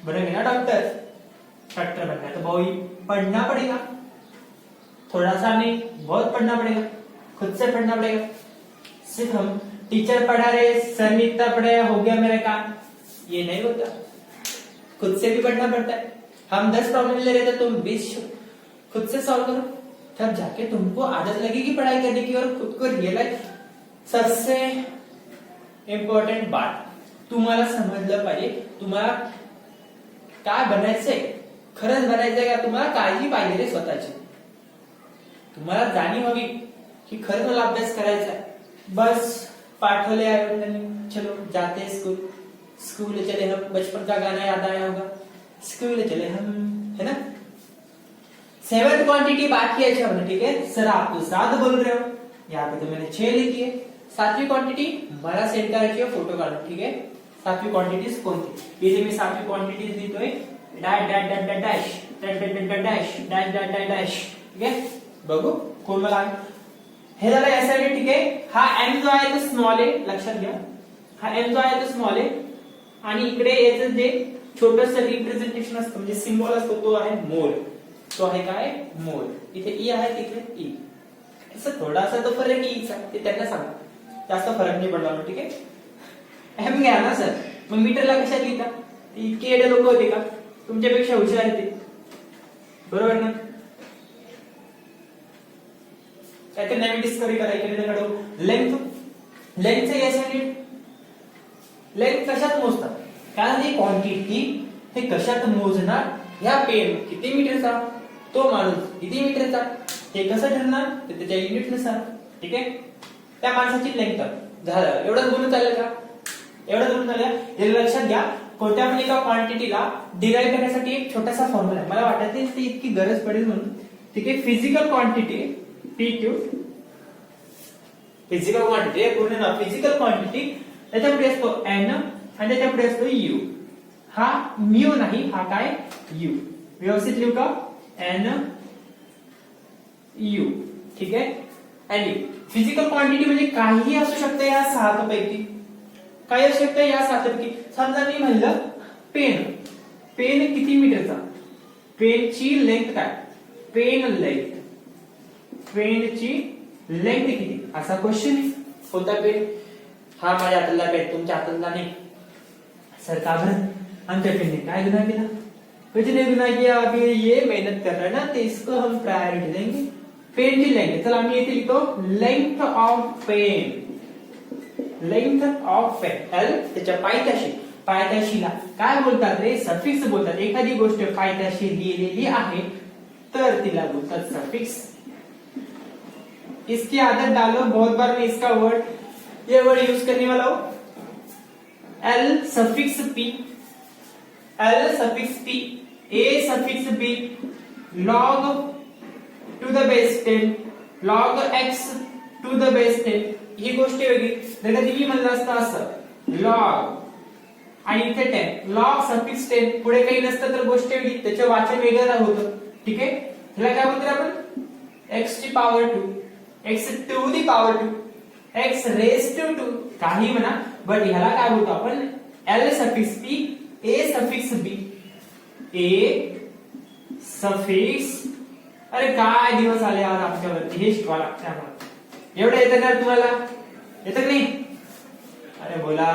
S1: बनेंगे ना, डॉक्टर बनना है तो पढ़ना पड़ेगा, थोड़ा सा नहीं बहुत पढ़ना पड़ेगा, खुद से पढ़ना पड़ेगा। सिर्फ हम टीचर पढ़ा रहे, सर ने इतना पढ़ाया हो गया मेरा काम, ये नहीं होता, खुद से भी पढ़ना पड़ता है। हम 10 प्रॉब्लम ले रहे थे, तुम 20 खुद से सॉल्व करो, तब जाके तुमको आदत लगेगी पढ़ाई करने की और खुद को रियलाइज। सबसे इम्पॉर्टंट बात तुम्हाला समजलं पाहिजे, तुम्हाला काय बनायचंय, खरंच बनायचंय का तुम्हाला काळजी पाहिजे रे स्वतःची, तुम्हाला जाणीव हवी की खरंच मला अभ्यास करायचा है। बस पाठवले आई चलो जाते हैं स्कूल चले हम, बचपन का गाना याद आया होगा, स्कूल चले हम, है ना। 7th क्वांटिटी बाकी है अच्छा, ठीक है सर आप तो 7 बोल रहे हो, यहाँ पे तो मैंने 6 लिखी है। 7वीं क्वांटिटी मला सेंड करायची आहे, फोटो काढून, ठीक आहे। 7वी क्वांटिटी कोणती, इथे मी 7वी क्वांटिटी लिहितोय, dash dash dash dash dash dash dash dash dash dash dash, ठीक आहे। बघू कोण मला, हे झालं यासाठी, ठीक आहे। हा एम जो आहे तो स्मॉल आहे, लक्षात घ्या, हा एम जो आहे तो स्मॉल आहे, आणि इकडे याचं जे छोटस रिप्रेझेंटेशन असतं म्हणजे सिम्बॉल असतो तो आहे मोल, तो आहे काय मोल। इथे ई आहे, तिथे ई, असं थोडासा तो फरक ईचा, ते त्यांना सांगा, जास्त फरक नाही पडला, ठीक आहे। एम घ्या ना सर, मग मीटरला कशात लिहिता, इतके एडे लोक होते का, तुमच्यापेक्षा हुशार आहेत, बरोबर ना। काय ते नवीन डिस्कवरी करायची, लेंथचे यासाठी लेंथ कशात मोजतात, कारण ही क्वांटिटी हे कशात मोजणार, ह्या पेन किती मीटरचा, तो माणूस किती मीटरचा, ते कसं ठरणार ते त्याच्या युनिट नुसार. ठीक आहे, त्या माणसाची लेंथ झालं. एवढंच बोलून चालेल का? एवढंच बोलून चालेल. हे लक्षात घ्या, कोणत्या पण एका क्वांटिटीला डिराईव्ह करण्यासाठी एक छोटासा फॉर्म्युला आहे. मला वाटत नाही ती इतकी गरज पडेल म्हणून. ठीक आहे, physical quantity PQ, physical quantity पूर्ण ना, फिजिकल क्वांटिटी त्याच्या पुढे असतो N आणि त्याच्या पुढे असतो U. हा म्यू नाही, हा काय U. व्यवस्थित लिहू का? N U. ठीक आहे, आणि फिजिकल क्वांटिटी म्हणजे काही असू शकते या 7 पैकी. काय असू शकते या 7 पैकी? समजा मी म्हणलं पेन, पेन किती मीटरचा, पेनची लेंथ काय, पेन लेंथ, पेनची लेंथ किती, असा क्वेश्चन. कोणता पेन? हा माझ्या हातातला पेन, तुमच्या हातातला नाही. सर का बरं? आमच्या पेनने काय गुन्हा केला? कुछ नहीं गुनाह किया. अभी ये मेहनत कर रहा है ना, तो इसको हम प्रायोरिटी देंगे. पेन की लेंथ, चला आम्ही येथे लिहितो length of pen, length of pen. L त्याच्या पायथ्याशी, पायथ्याशीला काय बोलतात रे? सफिक्स बोलतात. एखादी गोष्ट पायथ्याशी लिहिलेली आहे तर तिला बोलतात सफिक्स. इसकी आदत डालो, बहुत बार मैं इसका वर्ड, ये वर्ड यूज करने वाला हूं. L suffix P, L suffix P, A suffix B, log to the base 10, log x to the base 10. ही गोष्ट वेगळी. जर कधी मी म्हणलं असतं असं log आणि इथे 10, log सफिक्स 10, पुढे काही नसतं तर गोष्ट वेगळी, त्याचं वाचन वेगळं होतं. ठीक आहे, ह्याला काय बोलतो आपण? x ची power 2, x to the power 2, x raise to 2, काही म्हणा, बट ह्याला काय बोलतो आपण? L suffix P, A suffix B, A suffix. अरे काय दिवस आले आज आमच्यावरती, हे शिकवा लागतं आम्हाला. एवढं येतं का तुम्हाला? येतं की नाही? अरे बोला,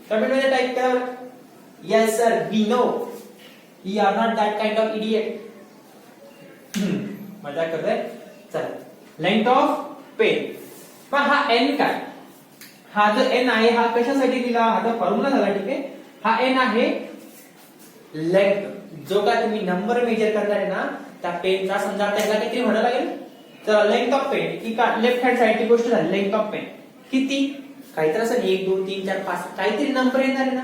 S1: कमेंट मध्ये टाइप करा. Yes sir, we know, we are not that kind of idiot. मजाक करतोय. चला, लेंथ ऑफ पेन. मग हा N काय? हा जो N आहे हा कशासाठी दिला? हा तर फॉर्म्युला झाला. ठीक आहे, हा N आहे लेंथ. जो काय तुम्ही नंबर मेजर करणार आहे ना त्या पेनचा, समजा त्याला किती म्हणायला लागेल? तर लेंथ ऑफ पेन की का लेफ्ट हँड साइडची गोष्ट झाली. लेंथ ऑफ पेन किती? काहीतरी असं 1 2 3 4 5 काहीतरी नंबर येणार आहे ना.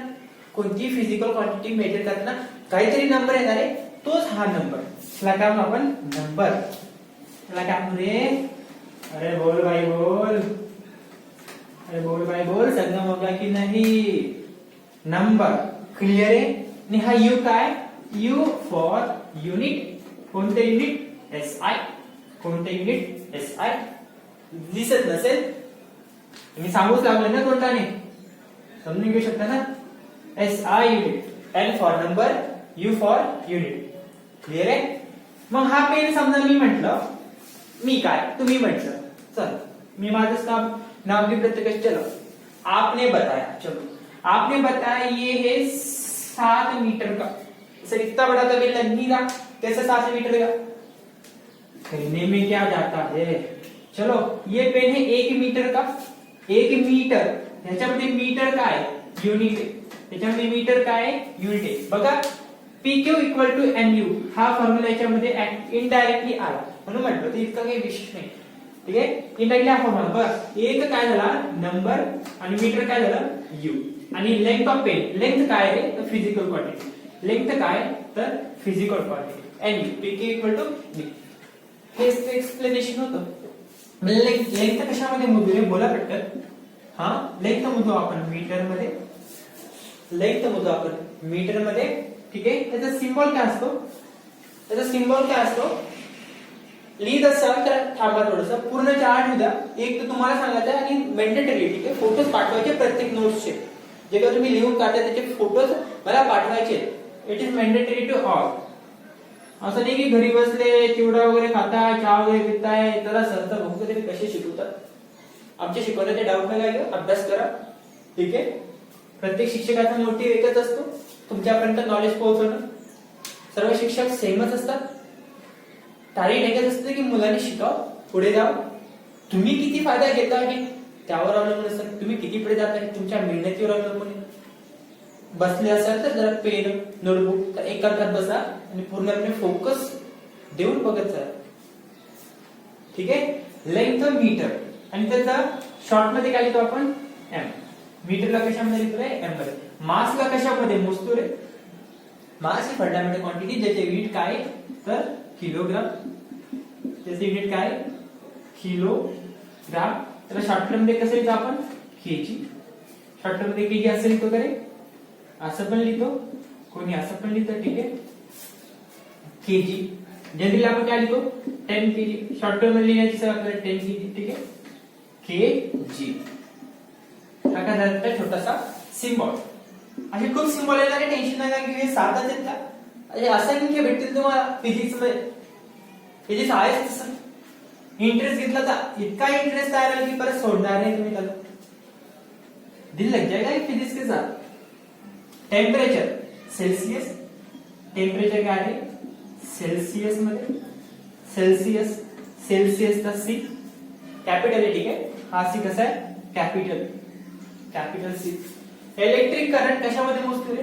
S1: कोणती फिजिकल क्वांटिटी मेजर करताना काहीतरी नंबर येणार आहे, तोच हा नंबर. त्याला काय म्हणू आपण? नंबर. त्याला काय म्हणू रे? अरे बोल भाई बोल, अरे बोल भाई बोल, संगम होगा की नाही? नंबर. क्लियर आहे? आणि हा U काय? U for unit. कोणते युनिट? SI. कोणते युनिट? SI. दिसत नसेल मी सांगूच लागलो ना तोंडाने, समजून घेऊ शकता ना. SI unit, N for number, U for unit. Clear आहे? मग हा पेन समजा मी म्हटलं, मी काय तुम्ही म्हटलं, चल मी माझं काम नाम की प्रत्येक, चलो आपने बताया, चलो आपने बताया ये है 7 मीटर का. सर इतना बड़ा तो बिल नहीं रहा, कैसे 7 मीटर का? कहने में क्या जाता है. चलो ये पेन है 1 मीटर का. 1 मीटर, ह्याच्यामध्ये मीटर काय? युनिट आहे. त्याच्यामध्ये मीटर काय? युनिट आहे. बघा PQ इक्वल टू NU हा फॉर्म्युला याच्यामध्ये इनडायरेक्टली आला म्हणून म्हटलं, ते इतकं काही विशेष नाही. ठीक आहे, इनडायरेक्टली हा फॉर्म्युला. बघा एक काय झाला नंबर आणि मीटर काय झालं U. आणि लेंथ ऑफ पेन, लेंथ काय आहे तर फिजिकल क्वांटिटी, लेंथ काय तर physical quantity. NU PQ equal to NU. हे एक्सप्लेनेशन होतं. लेंथ कशामध्ये मोजू रे? बोला पटकन. हा लेंथ मोजू आपण मीटर मध्ये, लेंथ मोजू आपण मीटर मध्ये. ठीक आहे, त्याचा सिम्बॉल काय असतो? त्याचा सिम्बॉल काय असतो? लिहित असाल तर थांबा थोडंसं, पूर्ण चार्ट उद्या एक तर तुम्हाला सांगायचं आहे आणि मेंडेटरी. ठीक आहे, फोटोज पाठवायचे प्रत्येक नोट्सचे. जे काही तुम्ही लिहून काढता त्याचे फोटोज मला पाठवायचे. It is mandatory to all. असं नाही की घरी बसले चिवडा वगैरे खाताय, चहा वगैरे पिताय, त्याला सरता बघू तरी कसे शिकवतात. आमच्या शिकवण्याचे डाऊट नाही काय, अभ्यास करा. ठीक आहे, प्रत्येक शिक्षकाचा मोटिव्ह एकच असतो, तुमच्यापर्यंत नॉलेज पोहोचवणं. सर्व शिक्षक सेमच असतात. टार्गेट एकच असतं की मुलांनी शिकाव, पुढे जावं. तुम्ही किती फायदा घेता हे त्यावर अवलंबून असतं. तुम्ही किती पुढे जाता हे तुमच्या मेहनतीवर अवलंबून आहे. बसले असाल तर जरा पेन नोटबुक एका हातात बसा आणि पूर्णपणे फोकस देऊन बघत जा. ठीक आहे. लेंथ मीटर आणि त्याचा शॉर्ट मध्ये काय लिहितो आपण एम. मीटरला कशामध्ये लिहितो रे एम मध्ये. मासला कशामध्ये मोजतो रे. मास ही फंडामेंटल क्वांटिटी ज्याचे युनिट काय तर किलोग्राम. त्याचे युनिट काय किलोग्राम. त्याला शॉर्ट टर्म मध्ये कसं लिहितो आपण केजी. शॉर्ट टर्म मध्ये केजी असं लिहितो का रे. असं पण लिहितो कोणी असं पण लिहितं ठीक आहे. केजी जनरली आपण काय लिहितो 10 केजी. शॉर्ट टर्म मध्ये लिहिण्याची सवय आपल्याला 10 केजी ठीक आहे. केजी हा काय झाला छोटासा सिम्बॉल. असे खूप सिम्बॉल येणार आहे टेन्शन नका घेऊ. हे साधाच आहेत का असंख्य भेटतील तुम्हाला फिजिक्स मध्ये. फिजिक्स आहेच तसं. इंटरेस्ट घेतला तर इतका इंटरेस्ट आला की परत सोडणार नाही तुम्ही त्याला. दिल लग जाएगा फिजिक्स के साथ. Temperature Celsius. टेम्परेचर काय आहे सेल्सियस मध्ये. सेल्सियस सेल्सियसचा सी कॅपिटल आहे ठीक आहे. हा सी कसा आहे capital. Capital C. Electric current कशामध्ये मोजतो रे.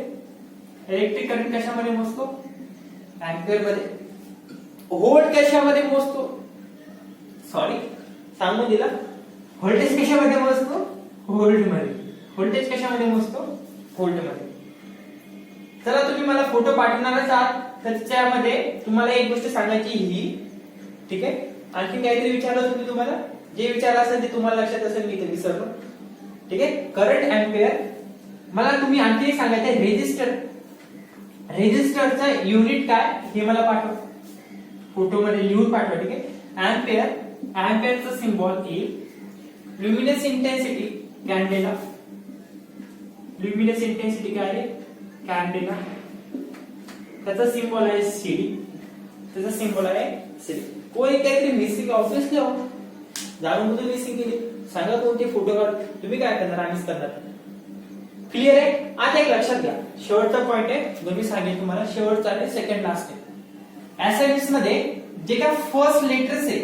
S1: इलेक्ट्रिक करंट कशामध्ये मोजतो एम्पियर मध्ये. व्होल्ट कशामध्ये मोजतो सॉरी सांगून दिला. व्होल्टेज कशामध्ये मोजतो व्होल्ट मध्ये. व्होल्टेज कशामध्ये मोजतो व्होल्ट मध्ये. चला तुम्ही मला फोटो पाठवणारच आहात तर त्याच्यामध्ये तुम्हाला एक गोष्ट सांगायची ही ठीक आहे. आणखी काहीतरी विचारलं तुम्ही तुम्हाला जे विचारलं असेल ते तुम्हाला लक्षात असेल मी ते विसरलो ठीक आहे. Current ampere. मला तुम्ही आणखी एक सांगायचं रेजिस्टर. रेजिस्टरचं युनिट काय हे मला पाठवा फोटो मध्ये लिहून पाठवा ठीक आहे. एम्पियर. एम्पियरचा symbol A. Luminous intensity candela. Luminous intensity काय आहे कॅन्डेला. त्याचा सिम्बॉल आहे सीडी. त्याचा सिम्बॉल आहे सीडी. कोणी काहीतरी मिसिंग ऑब्विसली हो जाणून बुजून मिसिंग केली. सांगा कोणते फोटो काढ. तुम्ही काय करणार आम्हीच करणार. क्लिअर आहे. आता एक लक्षात घ्या शेवटचा पॉइंट आहे जो मी सांगेन तुम्हाला. शेवटचा आणि सेकंड लास्ट आहे. एसएमएस मध्ये जे काय फर्स्ट लेटर्स आहे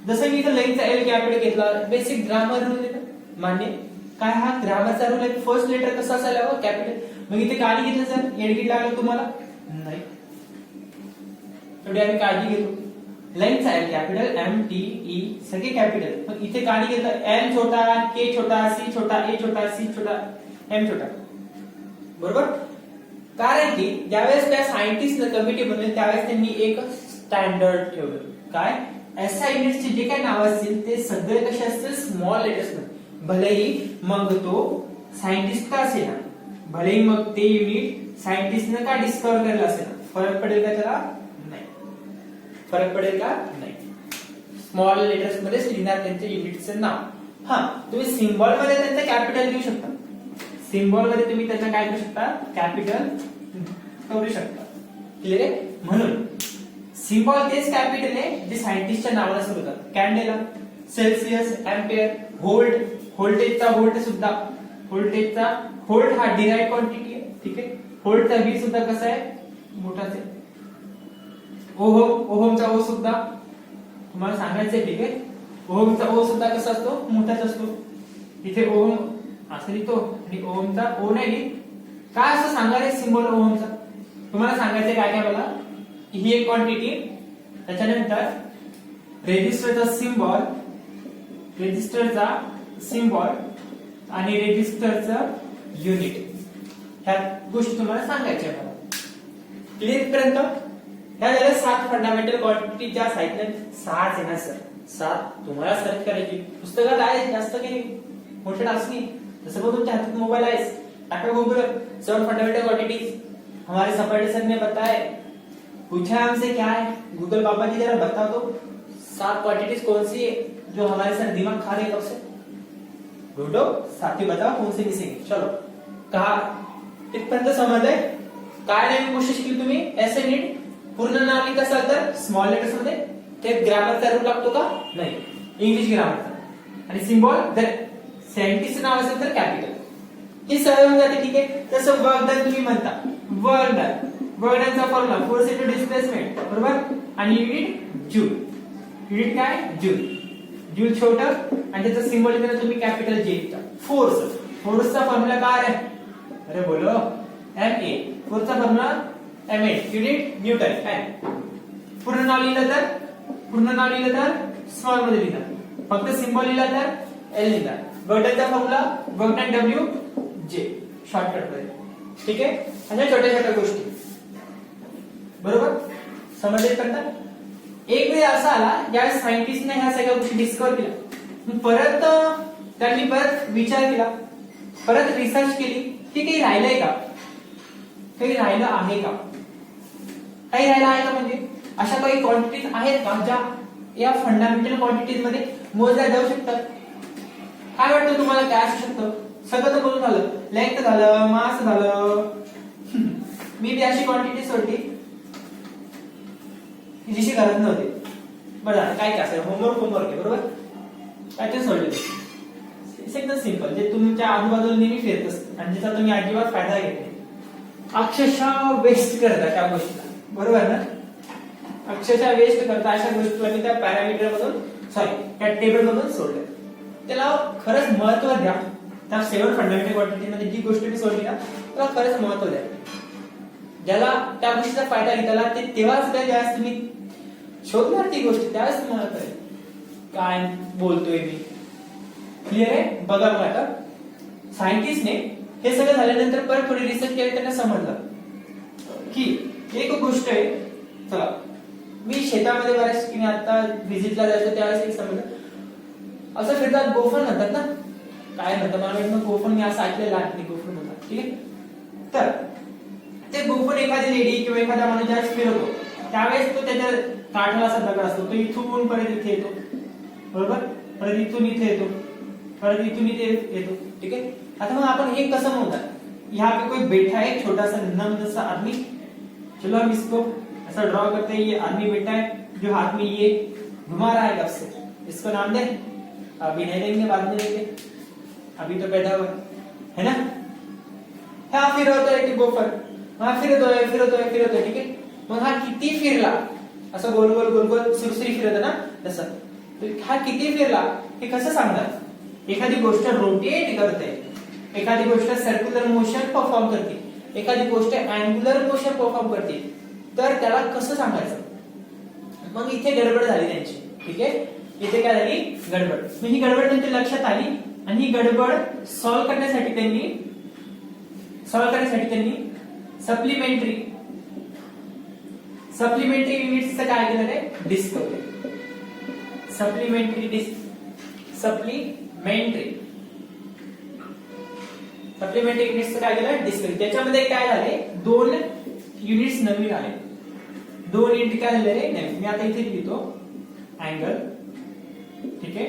S1: जसं मी इथं लेंथचा एल कॅपिटल घेतला बेसिक ग्रामर रूल आहे मान्य काय हा ग्रामरचा रूल आहे. फर्स्ट लेटर कसं असायला हवं कॅपिटल. मग इथे काळजी घेतलं सर एडगिट लागलं तुम्हाला नाही तेवढी आम्ही काळजी घेतो. लेंथचा L capital M T E सगळे कॅपिटल. पण इथे काळजी घेतलं एल छोटा के छोटा सी छोटा ए छोटा सी छोटा एम छोटा बरोबर. कारण की ज्यावेळेस त्या सायंटिस्ट कमिटी बनवली त्यावेळेस त्यांनी एक स्टँडर्ड ठेवलं काय एसआय युनिटचे जे काही नाव असतील ते सगळे कसे असतील स्मॉल लेटर्स मध्ये. भलेही मग तो सायंटिस्ट का असेल भलेही मग ते युनिट सायंटिस्टने का डिस्कवर केलं असेल फरक पडेल का त्याला नाही. फरक पडेल का नाही. स्मॉल लेटर्स मध्ये लिहिणार त्यांच्या युनिटचं नाव. हा तुम्ही सिम्बॉल मध्ये त्यांचं कॅपिटल लिहू शकता. सिम्बॉल मध्ये तुम्ही त्यांना काय करू शकता कॅपिटल करू शकता. क्लिअर आहे. म्हणून सिम्बॉल तेच कॅपिटल आहे जे सायंटिस्टच्या नावाला सुरू होतात. कॅन्डेला सेल्सियस एम्पियर व्होल्ट. व्होल्टेजचा व्होल्ट सुद्धा व्होल्टेजचा व्होल्ट हा डिराइव्ह क्वांटिटी आहे ठीक आहे. व्होल्टचा व्ही सुद्धा कसा आहे मोठाच आहे. ओहम. ओहमचा ओ सुद्धा तुम्हाला सांगायचंय ठीक आहे. ओहमचा ओ सुद्धा कसा असतो मोठाच असतो. इथे ओहम असं लिहितो आणि ओहमचा ओ नाही लिहित. काय असं सांगायला सिम्बॉल ओहमचा तुम्हाला सांगायचंय काय काय मला. ही एक क्वांटिटी. त्याच्यानंतर रेजिस्टरचा सिम्बॉल. रेजिस्टरचा सिम्बॉल आणि रेजिस्टरचं युनिट ह्या गोष्टी तुम्हाला सांगायच्या मला. क्लिअर पर्यंत ह्या झाल्या 7 फंडामेंटल क्वांटिटी ज्या साहित्यात 6 आहे ना सर 7 तुम्हाला सर्च करायची पुस्तकात आहे जास्त काही मोठे टास्क नाही. जसं बघ तुमच्या हातात मोबाईल आहे टाका गूगल 7 फंडामेंटल क्वांटिटीज हमारे सपाटे सर ने बताए. पूछा हमसे क्या है गूगल बाबा जी जरा बता दो 7 क्वांटिटीज कौन सी है जो हमारे सर दिमाग खा रहे कब से. ढूंढो साथी बताओ कौन सी मिसिंग. चलो कहा इथपर्यंत समजलंय. काय नाही कोशिश केली तुम्ही ऐसे नीट पूर्ण नाव लिहित असाल तर स्मॉल लेटर्स मध्ये ते ग्रामरचा रूल लागतो का नाही इंग्लिश ग्रामरचा. आणि सिम्बॉल जर सायंटिस्ट नाव असेल तर कॅपिटल. ही सवय होऊन जाते ठीक आहे. तसं वर्क डन तुम्ही म्हणता वर्क डन. वर्क डनचा फॉर्म्युला फोर्स इनटू डिस्प्लेसमेंट बरोबर. आणि युनिट जूल. युनिट काय जूल. जूल छोट आणि त्याचा सिम्बॉल इथे तुम्ही कॅपिटल जे लिहिता. फोर्स. फोर्सचा फॉर्म्युला काय आहे अरे बोलो एम ए. फोर्सचा formula M A unit newton काय. पूर्ण नाव लिहिलं तर स्मॉल मध्ये लिहिणार. फक्त सिम्बॉल लिहिला तर एल लिहिणार. गॉडलचा formula work done W J shortcut मध्ये. ठीक आहे. अशा छोट्या छोट्या गोष्टी बरोबर समजले करतात. एक वेळ असा आला ज्यावेळेस सायंटिस्टने ह्या सगळ्या गोष्टी डिस्कवर केल्या. परत त्यांनी परत विचार केला, परत रिसर्च केली की काही राहिलंय का, काही राहिलं आहे का, काही राहिलं आहे का, म्हणजे अशा काही क्वांटिटीज आहेत का ज्या या फंडामेंटल क्वांटिटीज मध्ये मोजल्या जाऊ शकतात. काय वाटतं तुम्हाला काय असू शकतं? सगळं तर बोलून झालं, लेंथ झालं, मास झालं. मी बी अशी क्वांटिटी सोडली जिशी गरज नव्हती. बरं काय काय असेल होमवर्क आहे बरोबर, काय ते सोडले. एकदम सिंपल, जे तुमच्या आजूबाजूला नेहमी फिरत असतं आणि ज्याचा तुम्ही अजिबात फायदा घेत नाही, अक्षरशः वेस्ट करता त्या गोष्टीला, बरोबर ना. अक्षरशः वेस्ट करता अशा गोष्टीला मी त्या पॅरामीटर मधून त्या टेबल मधून सोडले. त्याला खरंच महत्व द्या. त्या 7 फंडामेंटल क्वांटिटी मध्ये जी गोष्ट मी सोडली ना त्याला खरंच महत्व द्या. ज्याला त्या गोष्टीचा फायदा घेताला ते तेव्हाच द्या ज्यावेळेस तुम्ही शोधणार ती गोष्ट, त्यावेळेस तुम्हाला कळेल काय बोलतोय मी. क्लिअर आहे. बघा मग आता सायंटिस्टने हे सगळं झाल्यानंतर परत थोडी रिसर्च केली, त्यांना समजलं की एक गोष्ट आहे. चला मी शेतामध्ये बऱ्याच ठिकाणी आता व्हिजिटला जायचो त्यावेळेस एक समजलं, असं फिरतात गोफण म्हणतात ना, काय म्हणतात मला वाटतं गोफण, मी असं ऐकलेलं आहे गोफण म्हणतात. ठीक आहे. तर ते गोफण एखादी लेडी किंवा एखादा माणूस ज्यावेळेस फिरवतो त्यावेळेस तो त्याच्या काठाला असा दगड असतो, तो इथून परत इथे येतो बरोबर, परत इथून इथे येतो, परत इथून इथे येतो. ठीक है. आता मग आपण हे कसं म्हणतात, यहाँ पे कोई बैठा है छोटा सा नन्हा सा आदमी, चलो हम इसको ऐसा ड्रॉ करते हैं. ये आदमी बैठा है जो हाथ में ये घुमा रहा है कब से, इसको नाम दे. अभी नहीं देंगे, बाद में देंगे, अभी तो बैठा हुआ है ना. हा फिरवतोय गोफर, हा फिरतोय. ठीक आहे. मग हा किती फिरला, असं गोल गोल गोल गोल सुरसुरी फिरत ना तसं, हा किती फिरला हे कसं सांगतात. एखादी गोष्ट रोटेट करते, एखादी गोष्ट सर्क्युलर मोशन परफॉर्म करते, एखादी गोष्ट अँग्युलर मोशन परफॉर्म करते, तर त्याला कसं सांगायचं. मग इथे गडबड झाली त्यांची. ठीक आहे. इथे काय झाली गडबड. मग ही गडबड त्यांच्या लक्षात आली आणि ही गडबड सॉल्व्ह करण्यासाठी त्यांनी सप्लिमेंटरी युनिट्सचं काय केलं आहे डिस्कवरी. सप्लिमेंटरी युनिट्सचं काय केलं डिस्कवरी. त्याच्यामध्ये काय झाले 2 युनिट्स नवीन आले. 2 युनिट काय झाले नवीन. मी आता इथे लिहितो अँगल. ठीक आहे.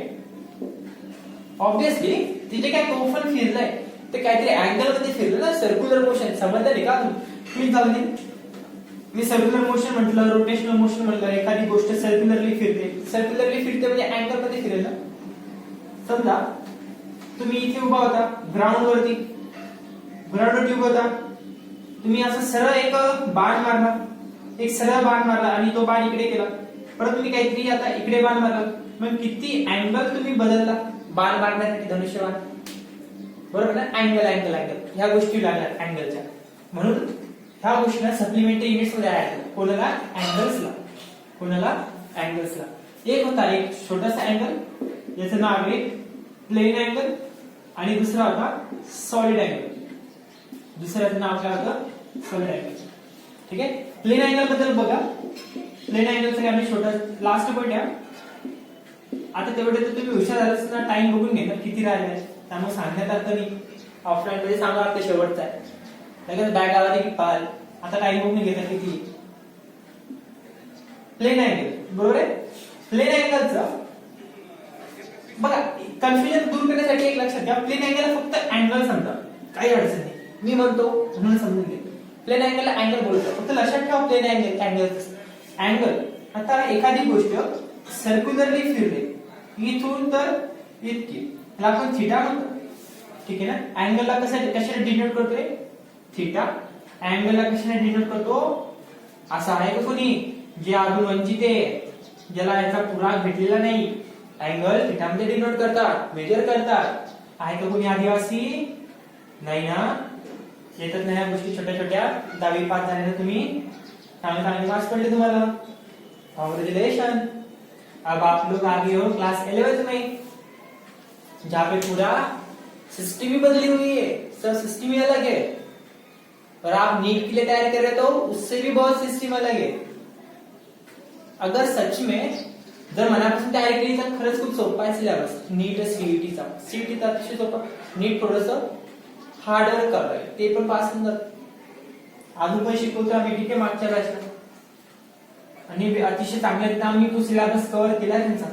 S1: ऑब्विसली तिथे काय गोफन फिरलंय ते काहीतरी अँगल मध्ये फिरलं ना, सर्क्युलर मोशन. समजलं का तुम्ही? मी सर्क्युलर मोशन म्हटलं, रोटेशनल मोशन म्हटलं, एखादी गोष्ट सर्क्युलरली फिरते म्हणजे अँगल मध्ये फिरेल ना. समजा तुम्ही इथे उभा होता ग्राउंडवर उभा होता, तुम्ही असं सरळ एक बाण मारला आणि तो बाण इकडे गेला, परत तुम्ही काहीतरी आता इकडे बाण मारला, मग किती अँगल तुम्ही बदलला बाण मारण्यासाठी धनुष्यबाण, बरोबर ना. अँगल ह्या गोष्टी लागल्या अँगलच्या, म्हणून ह्या गोष्टीला सप्लिमेंटरी युनिट्स मध्ये ऍड केलं. कोणाला अँगल्सला. एक होता एक छोटासा अँगल, याचं नाव आहे प्लेन अँगल, आणि दुसरा होता सॉलिड अँगल. दुसऱ्याचं नाव काय होतं सॉलिड अँगल. ठीक आहे. प्लेन अँगल बद्दल बघा. प्लेन अँगलचं आम्ही छोटा लास्ट पॉइंट आहे. आता तेवढे तर तुम्ही हुशार झालाच ना, टाइम बघून घेणार किती राहिले, त्यामुळे सांगण्यात अर्थ नाही. ऑफलाईन मध्ये सांगा ते शेवटचा आहे, लगेच बॅग आला की पाल. आता टाइम बघून घेतात किती. प्लेन अँगल बरोबर आहे. प्लेन अँगलचं बघा कन्फ्युजन दूर करण्यासाठी एक लक्षात घ्या, प्लेन अँगल फक्त अँगल समजा, काही अडचण नाही. मी म्हणतो म्हणून समजून घे. प्लेन अँगलला अँगल बोलतो, फक्त लक्षात ठेवा प्लेन अँगल. आता एखादी गोष्ट सर्क्युलरली फिरते इथून तर इतकी, त्याला आपण थिटा म्हणतो. ठीक आहे ना. अँगलला कशाने डिनोट करतोय थिटा. अँगलला कशाने डिनोट करतो, असं आहे का कोणी जे अजून वंचित आहे, ज्याला याचा पुरावा भेटलेला नाही, अँगल थिटा मध्ये डिनोट करतात, मेजर करतात. आहे का कोणी आदिवासी? नाही ना. येतात नाही या गोष्टी छोट्या छोट्या. 10वी पास झाले ना तुम्ही, चांगले मार्क्स पडले तुम्हाला, कॉंग्रॅच्युलेशन. अब आप लोग आगे हो क्लास 11th में, जहाँ पे पूरा सिस्टम ही बदली हुई है, सब सिस्टम ही अलग है। और आप नीट के लिए तैयारी कर रहे तो उससे भी बहुत सिस्टम अलग है। अगर सच में जर मनापासून तयारी केली तर खरंच खूप सोपा आहे सिलेबस नीट सीईटीचा। सीईटीचा अतिशय सोपा, नीट थोडंसं हार्ड वर्क करायला ते पण पास होऊन जात। अजून पण शिकवतो आम्ही ठीक आहे मागच्या बॅचला, आणि अतिशय चांगल्या रीतीने आम्ही तो सिलेबस कव्हर केला त्यांचा।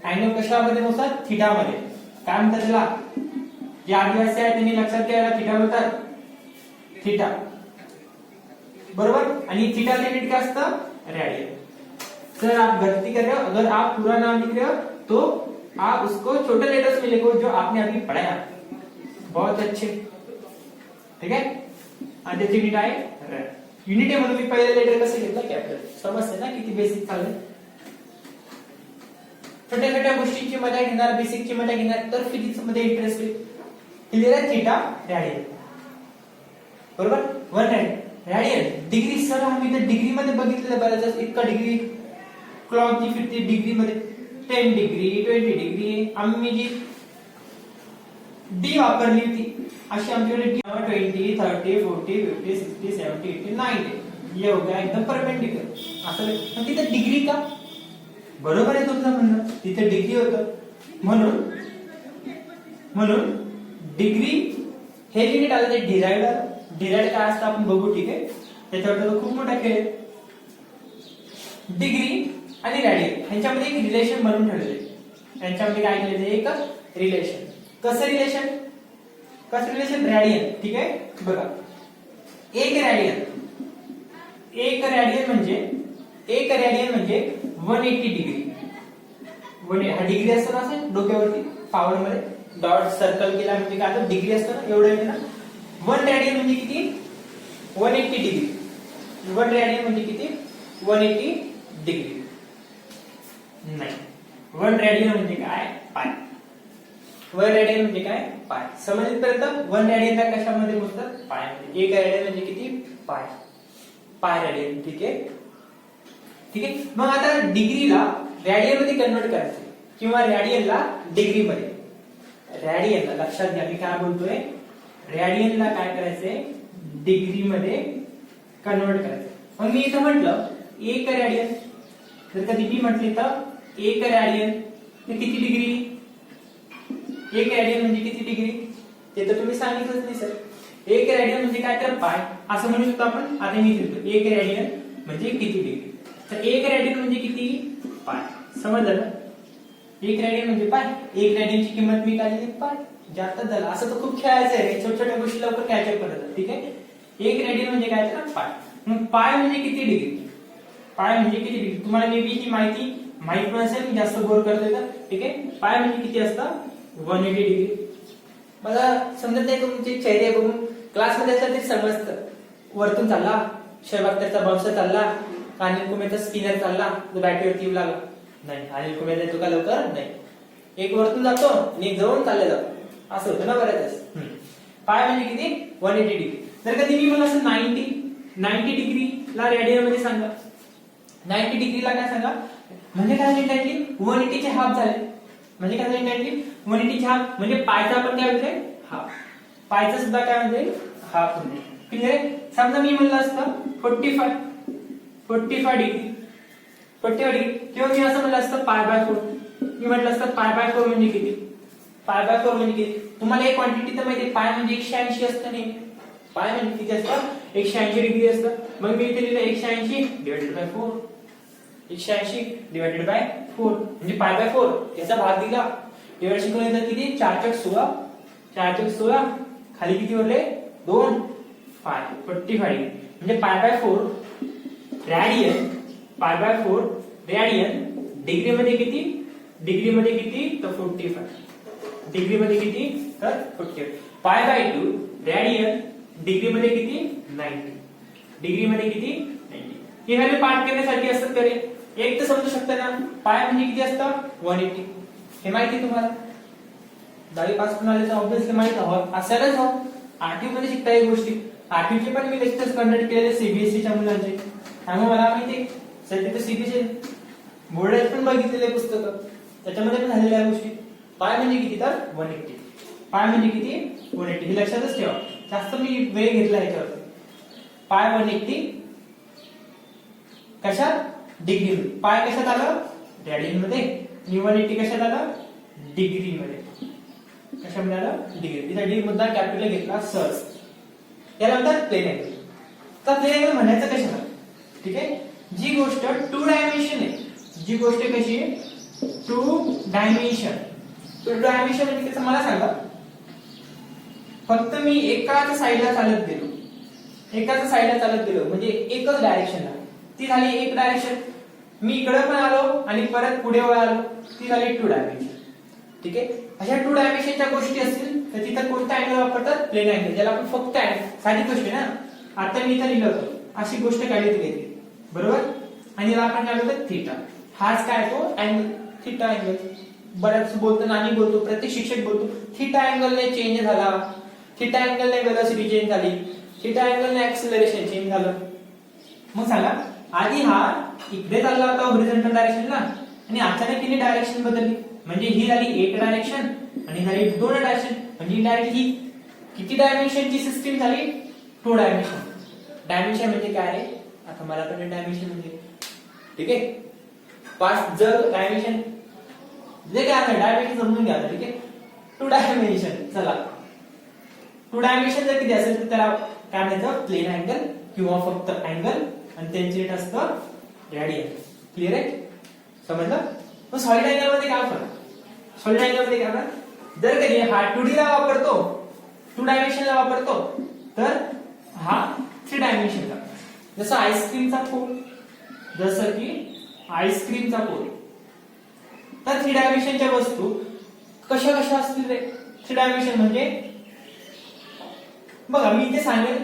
S1: अँगल कशामध्ये मोजतात? थीटा मध्ये। काय म्हणतात त्याला? जे आदिवासी आहेत त्यांनी लक्षात घ्यायला थीटा बोलतात, थीटा बरोबर। आणि थीटा लिमिट काय असतं? रेडियन। सर आप गलती कर रहे हो, अगर आप पूरा नाम लिख रहे हो तो आप उसको छोटे लेटर्स में लिखो जो आपने अभी पढ़ाया, बहुत अच्छे, ठीक है। आधे युनिट आहे युनिट आहे म्हणून मी पहिले लेटर कसे घेतलं कॅपिटल, समजते ना किती बेसिक चाललंय। छोट्या छोट्या गोष्टींची मजा घेणार, बेसिकची मजा घेणार तर फिजिक्स मध्ये इंटरेस्ट येईल। क्लियर आहे? थीटा रेडियन बरोबर। 1 रेडियन डिग्री। सर आम्ही तर डिग्री मध्ये बघितलेलं बऱ्याच, इतका डिग्री क्लॉक जी फिरते डिग्री मध्ये 10 डिग्री 20 डिग्री। आम्ही जी डी वापरली होती अशी आमच्याकडे 20 30 40 50 60 70 80 90 ये हो गया एकदम परपेंडिकुलर असं। पण तिथे डिग्री का? बरोबर आहे तुमचं म्हणणं, तिथे डिग्री होतं म्हणून डिग्री हे युनिट आलं ते डिराइव्ड। डिराइव्ड काय असतं आपण बघू, ठीक आहे। त्याच्यावर खूप मोठा खेळ। डिग्री आणि रेडियन ह्यांच्यामध्ये एक रिलेशन बनवून ठेवलेले, यांच्यामध्ये काय केलेलं आहे? एक रिलेशन। कसं रिलेशन? रेडियन, ठीक आहे। बघा एक रेडियन म्हणजे 180 डिग्री। हा डिग्री असतो ना असं डोक्यावरती पॉवर मध्ये डॉट सर्कल केला म्हणजे काय तर डिग्री असतो ना, एवढं येते ना। 1 रेडियन म्हणजे किती? 180 डिग्री। 1 रेडियन म्हणजे किती? 180 डिग्री नाही। 1 रेडियन म्हणजे काय? पाय। 1 रेडियन म्हणजे काय? पाय। समजपर्यंत 1 रेडियन का कशामध्ये मोजतात? पाय मध्ये। 1 रेडियन म्हणजे किती? पाय। पाय रेडियन, ठीक आहे ठीक आहे। मग आता डिग्रीला रेडियन मध्ये कन्वर्ट करायचं किंवा रेडियनला डिग्री मध्ये। रेडियनला लक्षात घ्या मी काय बोलतोय, रेडियनला काय करायचंय? डिग्री मध्ये कन्वर्ट करायचं। मग मी इथं म्हटलं 1 रेडियन, जर कधी मी म्हटले तर 1 रेडियन ते किती डिग्री? 1 रेडियन म्हणजे किती डिग्री ते तर तुम्ही सांगितलंच नाही सर। 1 रेडियन म्हणजे काय तर पाय असं म्हणू शकतो आपण। आता मी लिहितो 1 रेडियन म्हणजे किती डिग्री, तर 1 रेडियन म्हणजे किती? पाय। समजलं ना? 1 रेडियन म्हणजे पाय। 1 रेडियनची किंमत मी काय लिहिली? पाय। जास्त झालं असं तर खूप खेळायचं आहे, छोट्या छोट्या गोष्टी लवकर कॅचअप करतात, ठीक आहे। 1 रेडियन म्हणजे काय तर पाय। मग पाय म्हणजे किती डिग्री? पाय म्हणजे किती डिग्री तुम्हाला मे बी ही माहिती माहित पण असेल, मी जास्त बोर करतोय तर ठीक आहे। पाय म्हणजे किती असतं? 180 डिग्री। मला समजत नाही तुमचे चेहरे बघून, क्लासमध्ये असलं ते समजतं। वरतून चालला शहबागचा बाउन्सर चालला, अनिल कुमेचा स्पिनर चालला, जो बॅटरीवरती येऊ लागला नाही, अनिल कुमेचा येतो का लवकर नाही, एक वरतून जातो आणि एक जवळून चालले जातो असं होतं ना बऱ्याच। पाय म्हणजे किती? 180 डिग्री। जर कधी मी मला असं 90 डिग्रीला रेडियन मध्ये सांगा, 90 डिग्रीला काय सांगा म्हणजे काय झाली? 180 चे हाफ झाले म्हणजे काय झाले? 180 चे हाफ म्हणजे पायचा आपण काय म्हणते? हाफ। पायचा सुद्धा काय म्हणते? हाफ म्हणजे क्लियर आहे। समजा मी म्हणलं असतं 45 डिग्री किंवा मी असं म्हणलं असतं π/4। मी म्हटलं असतं π/4 म्हणजे किती? π/4 म्हणजे किती? तुम्हाला एक क्वांटिटी तर माहिती आहे, पाय म्हणजे 180 असतं नाही, पाय म्हणजे किती असतं? 180 डिग्री असतं। मग मी इथे लिहिलं 180 डिवाइडेड बाय 4, 180 डिवाइडेड बाय 4 म्हणजे π/4 याचा भाग दिला, डिवाइडेशन करून येतं किती? 4×16 खाली किती उरले? 2 45 म्हणजे π/4 रेडियन डिग्री मध्ये किती? डिग्री मध्ये किती? तर 45। डिग्री मध्ये किती? तर 45। π/2 रेडियन डिग्री मध्ये किती? 90। डिग्री मध्ये किती? 90। हे व्हॅल्यू पाठ करण्यासाठी असतात करे एक तर समजू शकता ना, पाय म्हणजे किती असतं? 180 हे माहिती तुम्हाला, 10वी पास करून आले तर ऑब्विसली माहित हवं असायलाच हवं। 8वी मध्ये शिकता या गोष्टी, 8वीचे पण मी लेक्चर्स कंडक्ट केलेले सीबीएसईच्या मुलांचे, त्यामुळे मला माहिती आहे सर तिथे सीबीएसई बोर्डात पण बघितलेले पुस्तकं, त्याच्यामध्ये पण झालेल्या गोष्टी. पाय म्हणजे किती तर 180. पाय म्हणजे किती 180. हे लक्षातच ठेवा, जास्त मी वेळ घेतला याच्यावरती. पाय 180 कशात डिग्री. पाय कशात आलं रेडियन मध्ये, आणि 180 कशात आलं डिग्री मध्ये. कशामध्ये आलं डिग्री. इथे डी मुद्दा कॅपिटल घेतला सहज. याला म्हणतात प्लेन अँगल. तर प्लेन अँगल म्हणायचं कशाला, ठीक आहे. जी गोष्ट 2 डायमेन्शन आहे, जी गोष्ट कशी आहे 2 डायमेन्शन. 2 डायमेन्शन म्हणजे कसं मला सांगा. फक्त मी एकाच साईडला चालत गेलो, एकाच साईडला चालत गेलो म्हणजे एकच डायरेक्शनला, ती झाली एक डायरेक्शन. मी इकडे पण आलो आणि परत पुढे आलो, ती झाली 2 डायमेन्शन. ठीक आहे. अशा 2 डायमेन्शनच्या गोष्टी असतील तर तिथं कोणता अँगल वापरतात प्लेन अँगल, ज्याला आपण फक्त साधी गोष्ट आहे ना. आता मी इथं लिहिलं होतं, अशी गोष्ट काढली होती बरोबर, आणि याला आपण काय बोलतो थीटा. हाच काय तो अँगल थीटा अँगल. बऱ्याच बोलतो नानी बोलतो, प्रत्येक शिक्षक बोलतो थीटा अँगलने चेंज झाला, थीटा अँगलने वेलोसिटी चेंज झाली, थीटा अँगलने ऍक्सिलरेशन चेंज झालं. मग सांगा, आधी हा इकडे चालला होता हॉरिझॉन्टल डायरेक्शनला आणि अचानक तिने डायरेक्शन बदलली, म्हणजे ही झाली एक डायरेक्शन आणि झाली 2 डायरेक्शन. म्हणजे डायरेक्ट ही किती डायमेन्शनची सिस्टीम झाली 2 डायमेन्शन. डायमेन्शन म्हणजे काय आहे आता मला पण डायमेन्शन म्हणजे ठीक आहे. 5 जर डायमेन्शन जे काय आहे डायमेन्शन समजून घ्या ठीक आहे. 2 डायमेन्शन चला 2 डायमेन्शन जर किती असेल तर त्याला काय म्हणायचं प्लेन अँगल किंवा फक्त अँगल, आणि त्यांचे रेट असतं रेडियन. क्लिअर आहे समजलं. मग सॉलिड अँगल मध्ये काय फरक, सॉलिड अँगल मध्ये काय फरक. जर कधी हा 2D ला वापरतो 2 डायमेन्शनला वापरतो तर हा 3 डायमेन्शनला. जसं आईस्क्रीमचा कोन, जसं की आईस्क्रीमचा कोन. तर 3 डायमेन्शनच्या वस्तू कशा कशा असतील रे. 3 डायमेन्शन म्हणजे बघा मी इथे सांगेल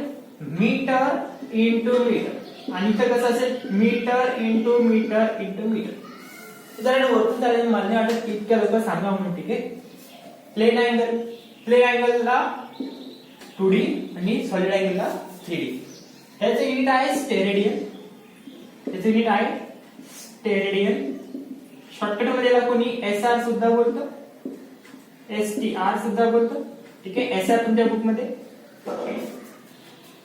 S1: मीटर इंटू मीटर, आणि इथं कसं असेल metre into metre into metre. जरा वरतून चालेल मान्य वाटत इतक्या लोक सांगा म्हणून ठीक आहे. प्लेन अँगल, प्लेन अँगलला 2D आणि सॉलिड अँगलला 3D. त्याचे युनिट आहे स्टेरेडियन, त्याचे युनिट आहे स्टेरेडियन. शॉर्टकट मध्ये याला कोणी SR सुद्धा बोलतो, STR सुद्धा बोलतो ठीक आहे. SR तुमच्या बुक मध्ये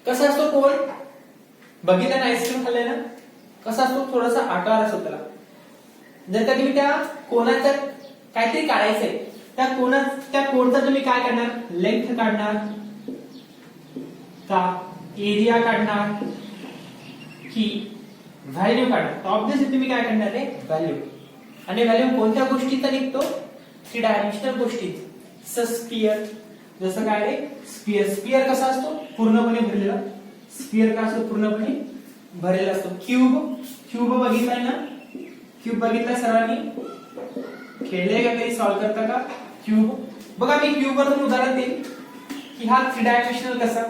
S1: कसा असतो कोन बघितला ना, आईस्क्रीम खाल्ले ना कसा असतो, थोडासा आकार असतो त्याला. जर का तुम्ही त्या कोणाचं काहीतरी काढायचंय, त्या कोणचा तुम्ही काय करणार लेंथ काढणार का एरिया काढणार की व्हॅल्यू काढणार. तर ऑब्व्हियसली तुम्ही काय करणार आहे व्हॅल्यू. आणि व्हॅल्यू कोणत्या गोष्टीचा निघतो 3 डायमेन्शनल गोष्टीचा. स्फिअर, जसं काय आहे स्फिअर. स्फिअर कसा असतो पूर्णपणे भरलेला. स्फिअर का असतो पूर्णपणे भरलेला असतो. क्यूब, क्यूब बघितलाय ना, क्यूब बघितला सर्वांनी, खेळले का कधी सॉल्व्ह करता का क्यूब. बघा मी क्यूब वरून उदाहरण देईन की हा 3 डायमेन्शनल कसा,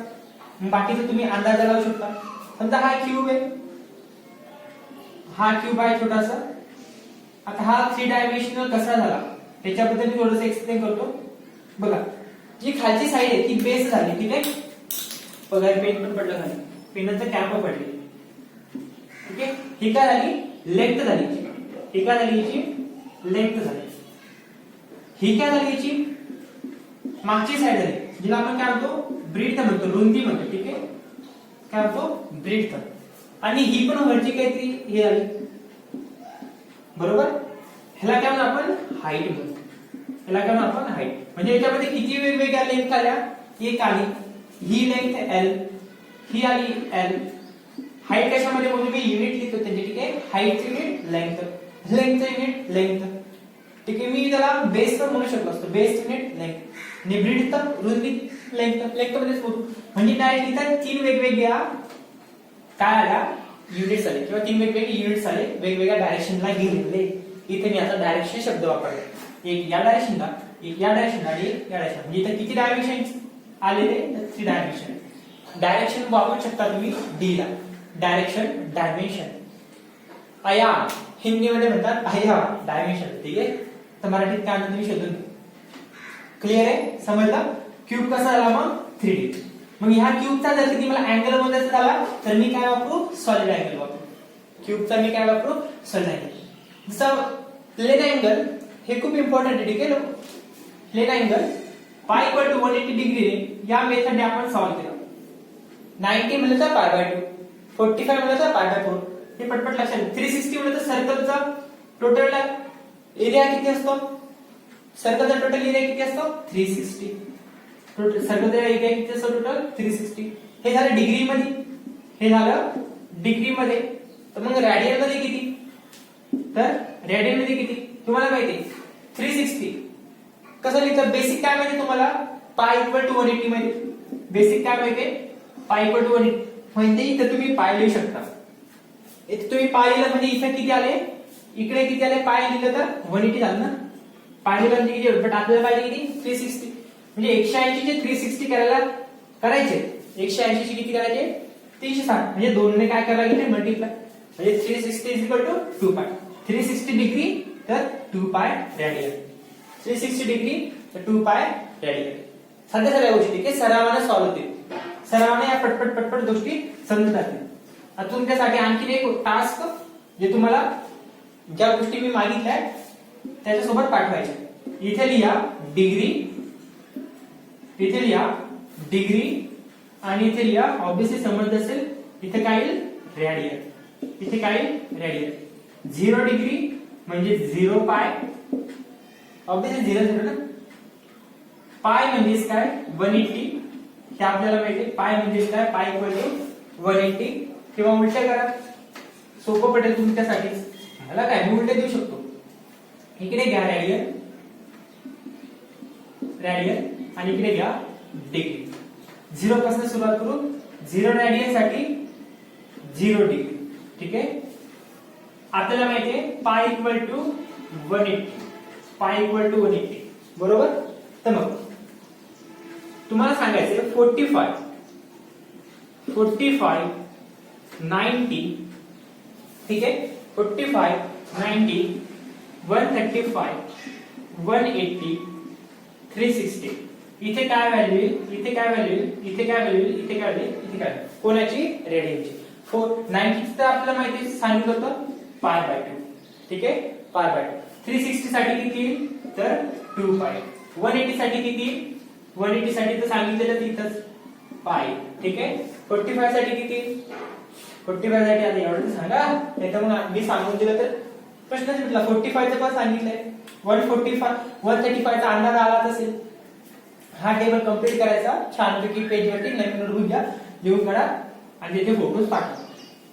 S1: बाकीचं तुम्ही अंदाजा लावू शकता. समजा हा क्यूब आहे, हा क्यूब आहे छोटासा. आता हा 3 डायमेन्शनल कसा झाला त्याच्याबद्दल मी थोडंसं एक्सप्लेन करतो. बघा जी खालची साईड आहे ती बेस झाली ठीक आहे. बघा पेन पण पडलं खाली, पेनाचं कॅप पडली ठीक आहे. ही काय झाली लेंथ झाली, ही काय झाली याची लेंथ झाली. ही काय झाली याची मागची साईड झाली, जिला आपण काय म्हणतो ब्रीथ म्हणतो, रुंदी म्हणतो ठीक आहे. काय म्हणतो ब्रीथ. आणि ही पण वरची काहीतरी हे झाली बरोबर. ह्याला काय म्हणतो आपण हाईट म्हणतो, ह्याला काय म्हणतो आपण हाईट. म्हणजे याच्यामध्ये किती वेगवेगळ्या लेंथ आल्या, एक आली ही लेंथ L, ही आली L. हाईट कशामध्ये बोलतो मी युनिट लिहितो त्याचे ठीक आहे. Height unit length, length unit length ठीक आहे. मी त्याला बेस पण म्हणू शकलो असतो, बेस युनिट लेंथ. आणि ब्रीथ रुंदी लेंथ, लेंथ मध्येच बोलतो. म्हणजे डायरेक्ट इथं 3 वेगवेगळ्या काय आल्या युनिट्स आले, किंवा 3 वेगवेगळे युनिट्स आले वेगवेगळ्या डायरेक्शनला गेलेले. इथे मी आता डायरेक्शन शब्द वापरले, एक या डायरेक्शनला, एक या डायरेक्शनला आणि एक या डायरेक्शन. म्हणजे इथे किती डायमेन्शन आलेले 3 डायमेन्शन. डायरेक्शन वापरू शकता तुम्ही D ला, डायरेक्शन डायमेन्शन. अया हिंदीमध्ये म्हणतात अया डायमेन्शन ठीक आहे. तर मराठीत काय म्हणतात तुम्ही शोधून. क्लिअर आहे समजला. क्यूब कसा झाला मग 3D. मग ह्या क्यूबचा जर किती मला अँगल मोजायचा झाला तर मी काय वापरू सॉलिड अँगल वापरू. क्यूबचा मी काय वापरू सॉलिड अँगल. जसं प्लेन अँगल हे खूप इम्पॉर्टंट आहे, ठीक आहे. प्लेन अँगल पाय इक्वल टू 180 डिग्री या मेथडने आपण सॉल्व्ह केलं. 90 म्हणलं तर पाय बाय 2, 45 म्हणलं तर पाय बाय 4. हे पटपट लक्षात. 360 म्हणलं तर सर्कलचा टोटल एरिया किती असतो? सर्कलचा टोटल एरिया किती असतो? 360. टोटल सर्कलचा एरिया किती असतो? टोटल 360. हे झालं डिग्री मध्ये, हे झालं डिग्री मध्ये. तर मग रेडियन मध्ये किती? तर रेडियन मध्ये किती तुम्हाला माहिती आहे? 360. कसं लिहितं? बेसिक काय माहिती तुम्हाला? पाय इक्वल टू 180 मध्ये बेसिक काय माहिती? पाय इक्वल टू 180 म्हणजे इथं तुम्ही पाय लिहू शकता. इथे तुम्ही पाय लिहिलं म्हणजे इथे किती आले? इकडे किती आले? पाय लिहिलं तर 180 झालं ना. पाय लिहिलं म्हणजे किती? बट आपल्याला पाहिजे किती? 360. म्हणजे 180 चे 360 करायचे. 180 चे किती करायचे? 360. म्हणजे 2 ने काय करायला गेले? मल्टिप्लाय. म्हणजे 360 इज इक्वल टू 2 पाय. 360 डिग्री तर 2 पाय रेडियन. 360 डिग्री तर 2 पाय रेडियन. साध्या साध्या गोष्टी की सरावाने सॉल्व्ह होतील. सरावाने या पटपट गोष्टी समजून जातील. आता तुमच्यासाठी आणखी एक टास्क जे तुम्हाला ज्या गोष्टी मी मागितल्या त्याच्यासोबत पाठवायचे. इथे लिहा डिग्री, इथे लिहा डिग्री आणि इथे लिहा ऑब्वियसली समजत असेल इथे काय येईल? रेडियन. इथे काय येईल? रेडियन. 0 डिग्री म्हणजे 0 पाय, ऑब्वियसली 0 ना. पाय म्हणजेच काय? 180. हे आपल्याला माहिती आहे. पाय म्हणजेच काय? पाय इक्वल टू 180. किंवा उलट करा, सोपं पडेल तुमच्यासाठी. मला काय मी उलट देऊ शकतो. इकडे घ्या रेडियन, रेडियन आणि इकडे घ्या डिग्री. 0 पासून सुरुवात करू. 0 रेडियन साठी 0 डिग्री. ठीक आहे. आपल्याला माहिती आहे पाय इक्वल टू 180. पाय इक्वल टू 180 बरोबर. तर मग तुम्हाला सांगायचं 45 90, ठीक आहे. 45 90 135 180 360. इथे काय व्हॅल्यू येईल? इथे काय व्हॅल्यू येईल? इथे काय व्हॅल्यू येईल? इथे काय व्हॅल्यू? इथे काय? कोणाची? रेडियनची. 490 तर आपल्याला माहिती सांगितलं होतं पाय बाय 2. ठीक आहे. Pi by 2. 360 साठी किती येईल? तर 2 पाय. 180 साठी किती? 180 साठी तर सांगितलेलं तिथंच पाय. ठीक आहे. 45 साठी किती? 45 साठी आता एवढं सांगा, नाही तर मग मी सांगून दिलं तर प्रश्नच मिटला. 45 चं पण सांगितलंय. 145 135 चा अंदाज आलाच असेल. हा टेबल कंप्लीट करायचा छानपैकी पेजवरती नवीन नोटबुक घ्या, लिहून काढा आणि तिथे फोटोज पाठवा.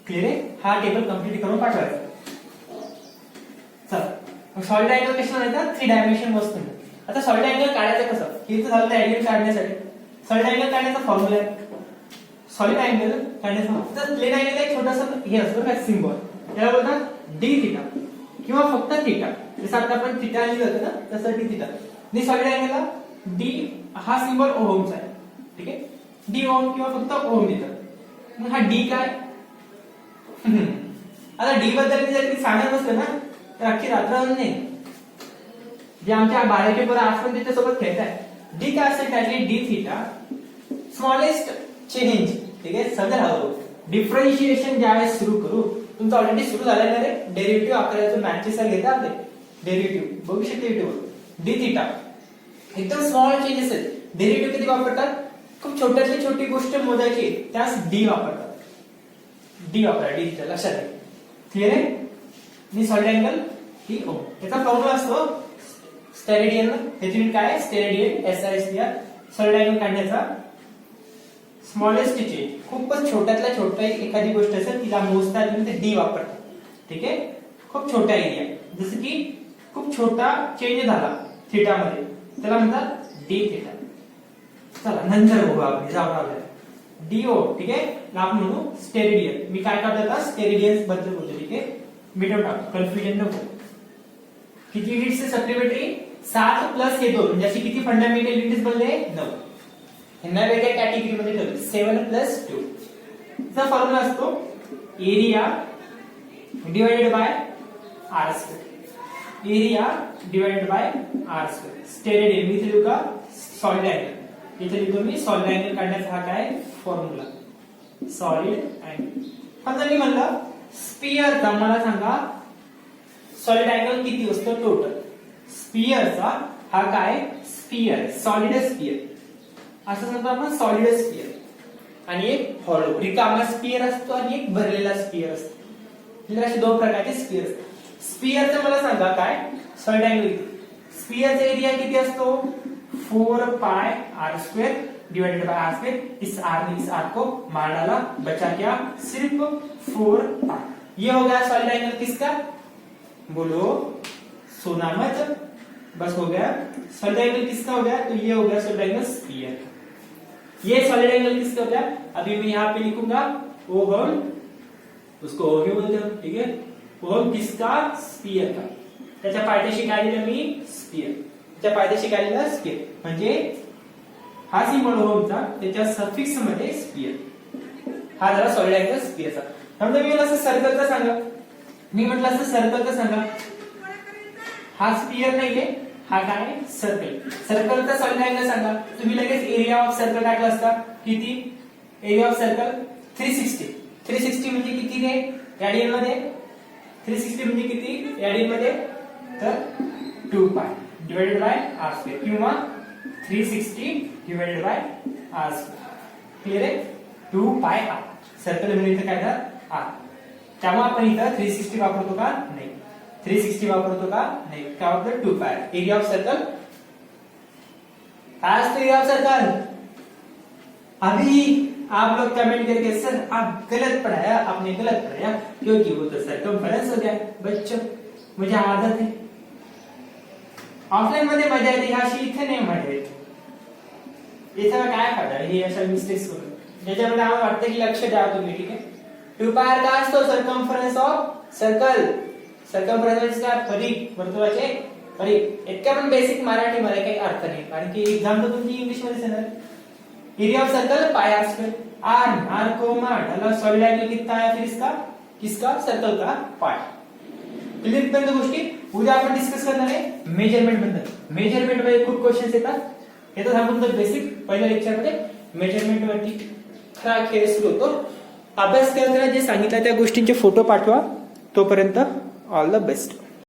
S1: क्लिअर आहे. हा टेबल कंप्लीट करून पाठवायचा. चला सॉलिड अँगल कशाला येतात? 3 डायमेन्शन वस्तू. आता सॉलिड अँगल काढायचं कसं? हे तर झालं रेडियन काढण्यासाठी. सॉलिड अँगल काढण्याचा फॉर्म्युला आहे. सॉलिड अँगल काढण्याचा तर प्लेन अँगल एक छोटासा हे असतो का सिम्बॉल, त्याला बोलतात डी थीटा किंवा फक्त थीटा. जसं आता आपण थीटा लिहिलं होतं ना तसं डी थीटा. आणि सॉलिड अँगलला डी हा सिम्बॉल ओहमचा आहे. ठीक आहे. डी ओहम किंवा फक्त ओहम लिहितात. मग हा डी काय? आता डी बद्दल जर मी सांगत नसलं ना तर अख्खी रात्र नाही. जे आमच्या 12चे पोरं आजपण त्याच्यासोबत खेळताय. डी काय असेल? त्यातली डी थीटा स्मॉलेस्ट चेंज. ठीक आहे. सगळं हवं. डिफरन्शिएशन ज्यावेळेस सुरू करू, तुमचं ऑलरेडी सुरू झालेलं आहे. डेरिव्हेटिव्ह अकराचं मॅथचे सर घेतात आपले डेरिव्हेटिव्ह बघू शकते युट्यूबवर. डी थीटा एकदम स्मॉल चेंजेस आहेत. डेरिव्हेटिव्ह कधी वापरतात? खूप छोट्यातली छोटी गोष्ट मोजायची त्यास डी वापरतात. डी वापरा. डी थीटा लक्षात घ्या. क्लिअर आहे. मी सॉलिड अँगल डी ओ याचा फॉर्म्युला असतो स्टेरेडियन. ह्याची मीन काय? स्टेरेडियन एसआरएस लिहा. सॉलिड अँगल काढण्याचा स्मॉलेस्ट चेंज, खूपच छोट्यातल्या छोट्या एखादी गोष्ट असेल तिला मोजता येईल ते डी वापरतात. ठीक आहे. खूप छोटा एरिया जसं की खूप छोटा चेंज झाला थीटा मध्ये त्याला म्हणतात डी थीटा. चला नंतर बघू आपण जाऊ आपल्याला डीओ. ठीक आहे. आपण म्हणू स्टेरेडियन. मी काय करतो आता स्टेरेडियन्स बद्दल बोलतो. ठीक आहे. मिटवून टाक, कन्फ्युजन नको. किती युनिट्स सप्लिमेंटरी? 7 प्लस हे 2 म्हणजे अशी किती फंडामेंटल युनिट्स बनले? 9. ह्यांना वेगळ्या कॅटेगरी मध्ये ठेवले. 7 प्लस 2 चा फॉर्म्युला असतो area divided by R square. Area divided by R square. Steradian मी इथे लिहू का? सॉलिड अँगल इथे लिहितो मी. सॉलिड अँगल काढण्याचा हा काय फॉर्म्युला? Solid angle. आता मी म्हणलं स्फिअरचा मला सांगा सॉलिड अँगल किती असतो टोटल स्पियरचा हा काय स्पियर सॉलिड स्पियर असं सांगतो आपण सॉलिड स्पियर आणि एक हॉलो रिकामा स्पियर असतो आणि एक भरलेला स्पियर असतो असे दोन प्रकारचे स्पियर असतात स्पियरचं मला सांगा काय सॉलिड अँगल स्पियरचा एरिया किती असतो 4 पाई r square divided by r square is r को मार डाला बचा क्या सिर्फ 4 पाई ये हो गया सॉलिड एंगल किसका बोलो सोना मत बस हो गया सॉलिड एंगल किसका हो गया तो ये हो गया सॉलिड एंगल स्फीयर ये सॉलिड एंगल किसका हो गया अभी मैं यहाँ पे लिखूंगा ओ हम उसको ओ क्यों बोलते हैं ठीक है ओ किसका स्फीयर का त्याच्या पायथ्याशी काय दिलं मी स्फीयर त्याच्या पायथ्याशी काय दिलं स्फीयर म्हणजे हा सिंबल ओहमचा त्याच्या सफिक्स मध्ये स्फीयर हा जरा सॉलिड अँगल स्फीयरचा समजा मी असं सर्कलचा सांगा मी म्हटलं असं सर्कलचा सांगा हा स्फीयर नाहीये हा काय सर्कल सर्कलचा सॉलिड अँगल सांगा तुम्ही लगेच एरिया ऑफ सर्कल टाकला असता किती एरिया ऑफ सर्कल 360 म्हणजे किती रे रेडियन मध्ये 360 म्हणजे किती रेडियन मध्ये तर 2 पाय डिवाइडेड बाय r स्क्वेअर किंवा 360 divided by r square clear आहे 2 पाय r सर्कल म्हणजे इथे काय झालं r त्यामुळे आपण इथं 360 वापरतो का नाही 360 वापरतो का नाही काय वापरतो 2 पाय एरिया ऑफ सर्कल आज तो एरिया ऑफ सर्कल अभी आप लोग कमेंट करके सर आप गलत पढ़ाया आपने गलत पढ़ाया क्योंकि वो तो सर्कमफरेंस हो गया बच्चों मुझे आदत है ऑफलाइन मध्ये मजा येते अशी इथे नाही मजा येते इथं काय फायदा हे अशा मिस्टेक्स करून ज्याच्यामध्ये आम्हाला वाटतं की लक्ष द्या तुम्ही ठीक आहे 2 पाय काय असतो सर्कमफरन्स ऑफ सर्कल सर्कमफरन्स का परिघ वर्तुळाचे परिघ इतका पण बेसिक मराठी मध्ये काही अर्थ नाही कारण की एग्जाम तर तुमची इंग्लिश मध्ये येणार area of circle pi r square r को मार डाला सॉलिड एंगल कितना आया फिर इसका किसका सर्कल का पाई क्लियर पर्यंत गोष्टी उद्या आपण डिस्कस करणार आहे मेजरमेंट बद्दल मेजरमेंट मध्ये खूप क्वेश्चन्स येतात येतो आपण तर बेसिक पहिल्या लेक्चर मध्ये मेजरमेंट वरती खरा खेळ सुरू होतो अभ्यास करताना जे सांगितलं त्या गोष्टींचे फोटो पाठवा तोपर्यंत ऑल द बेस्ट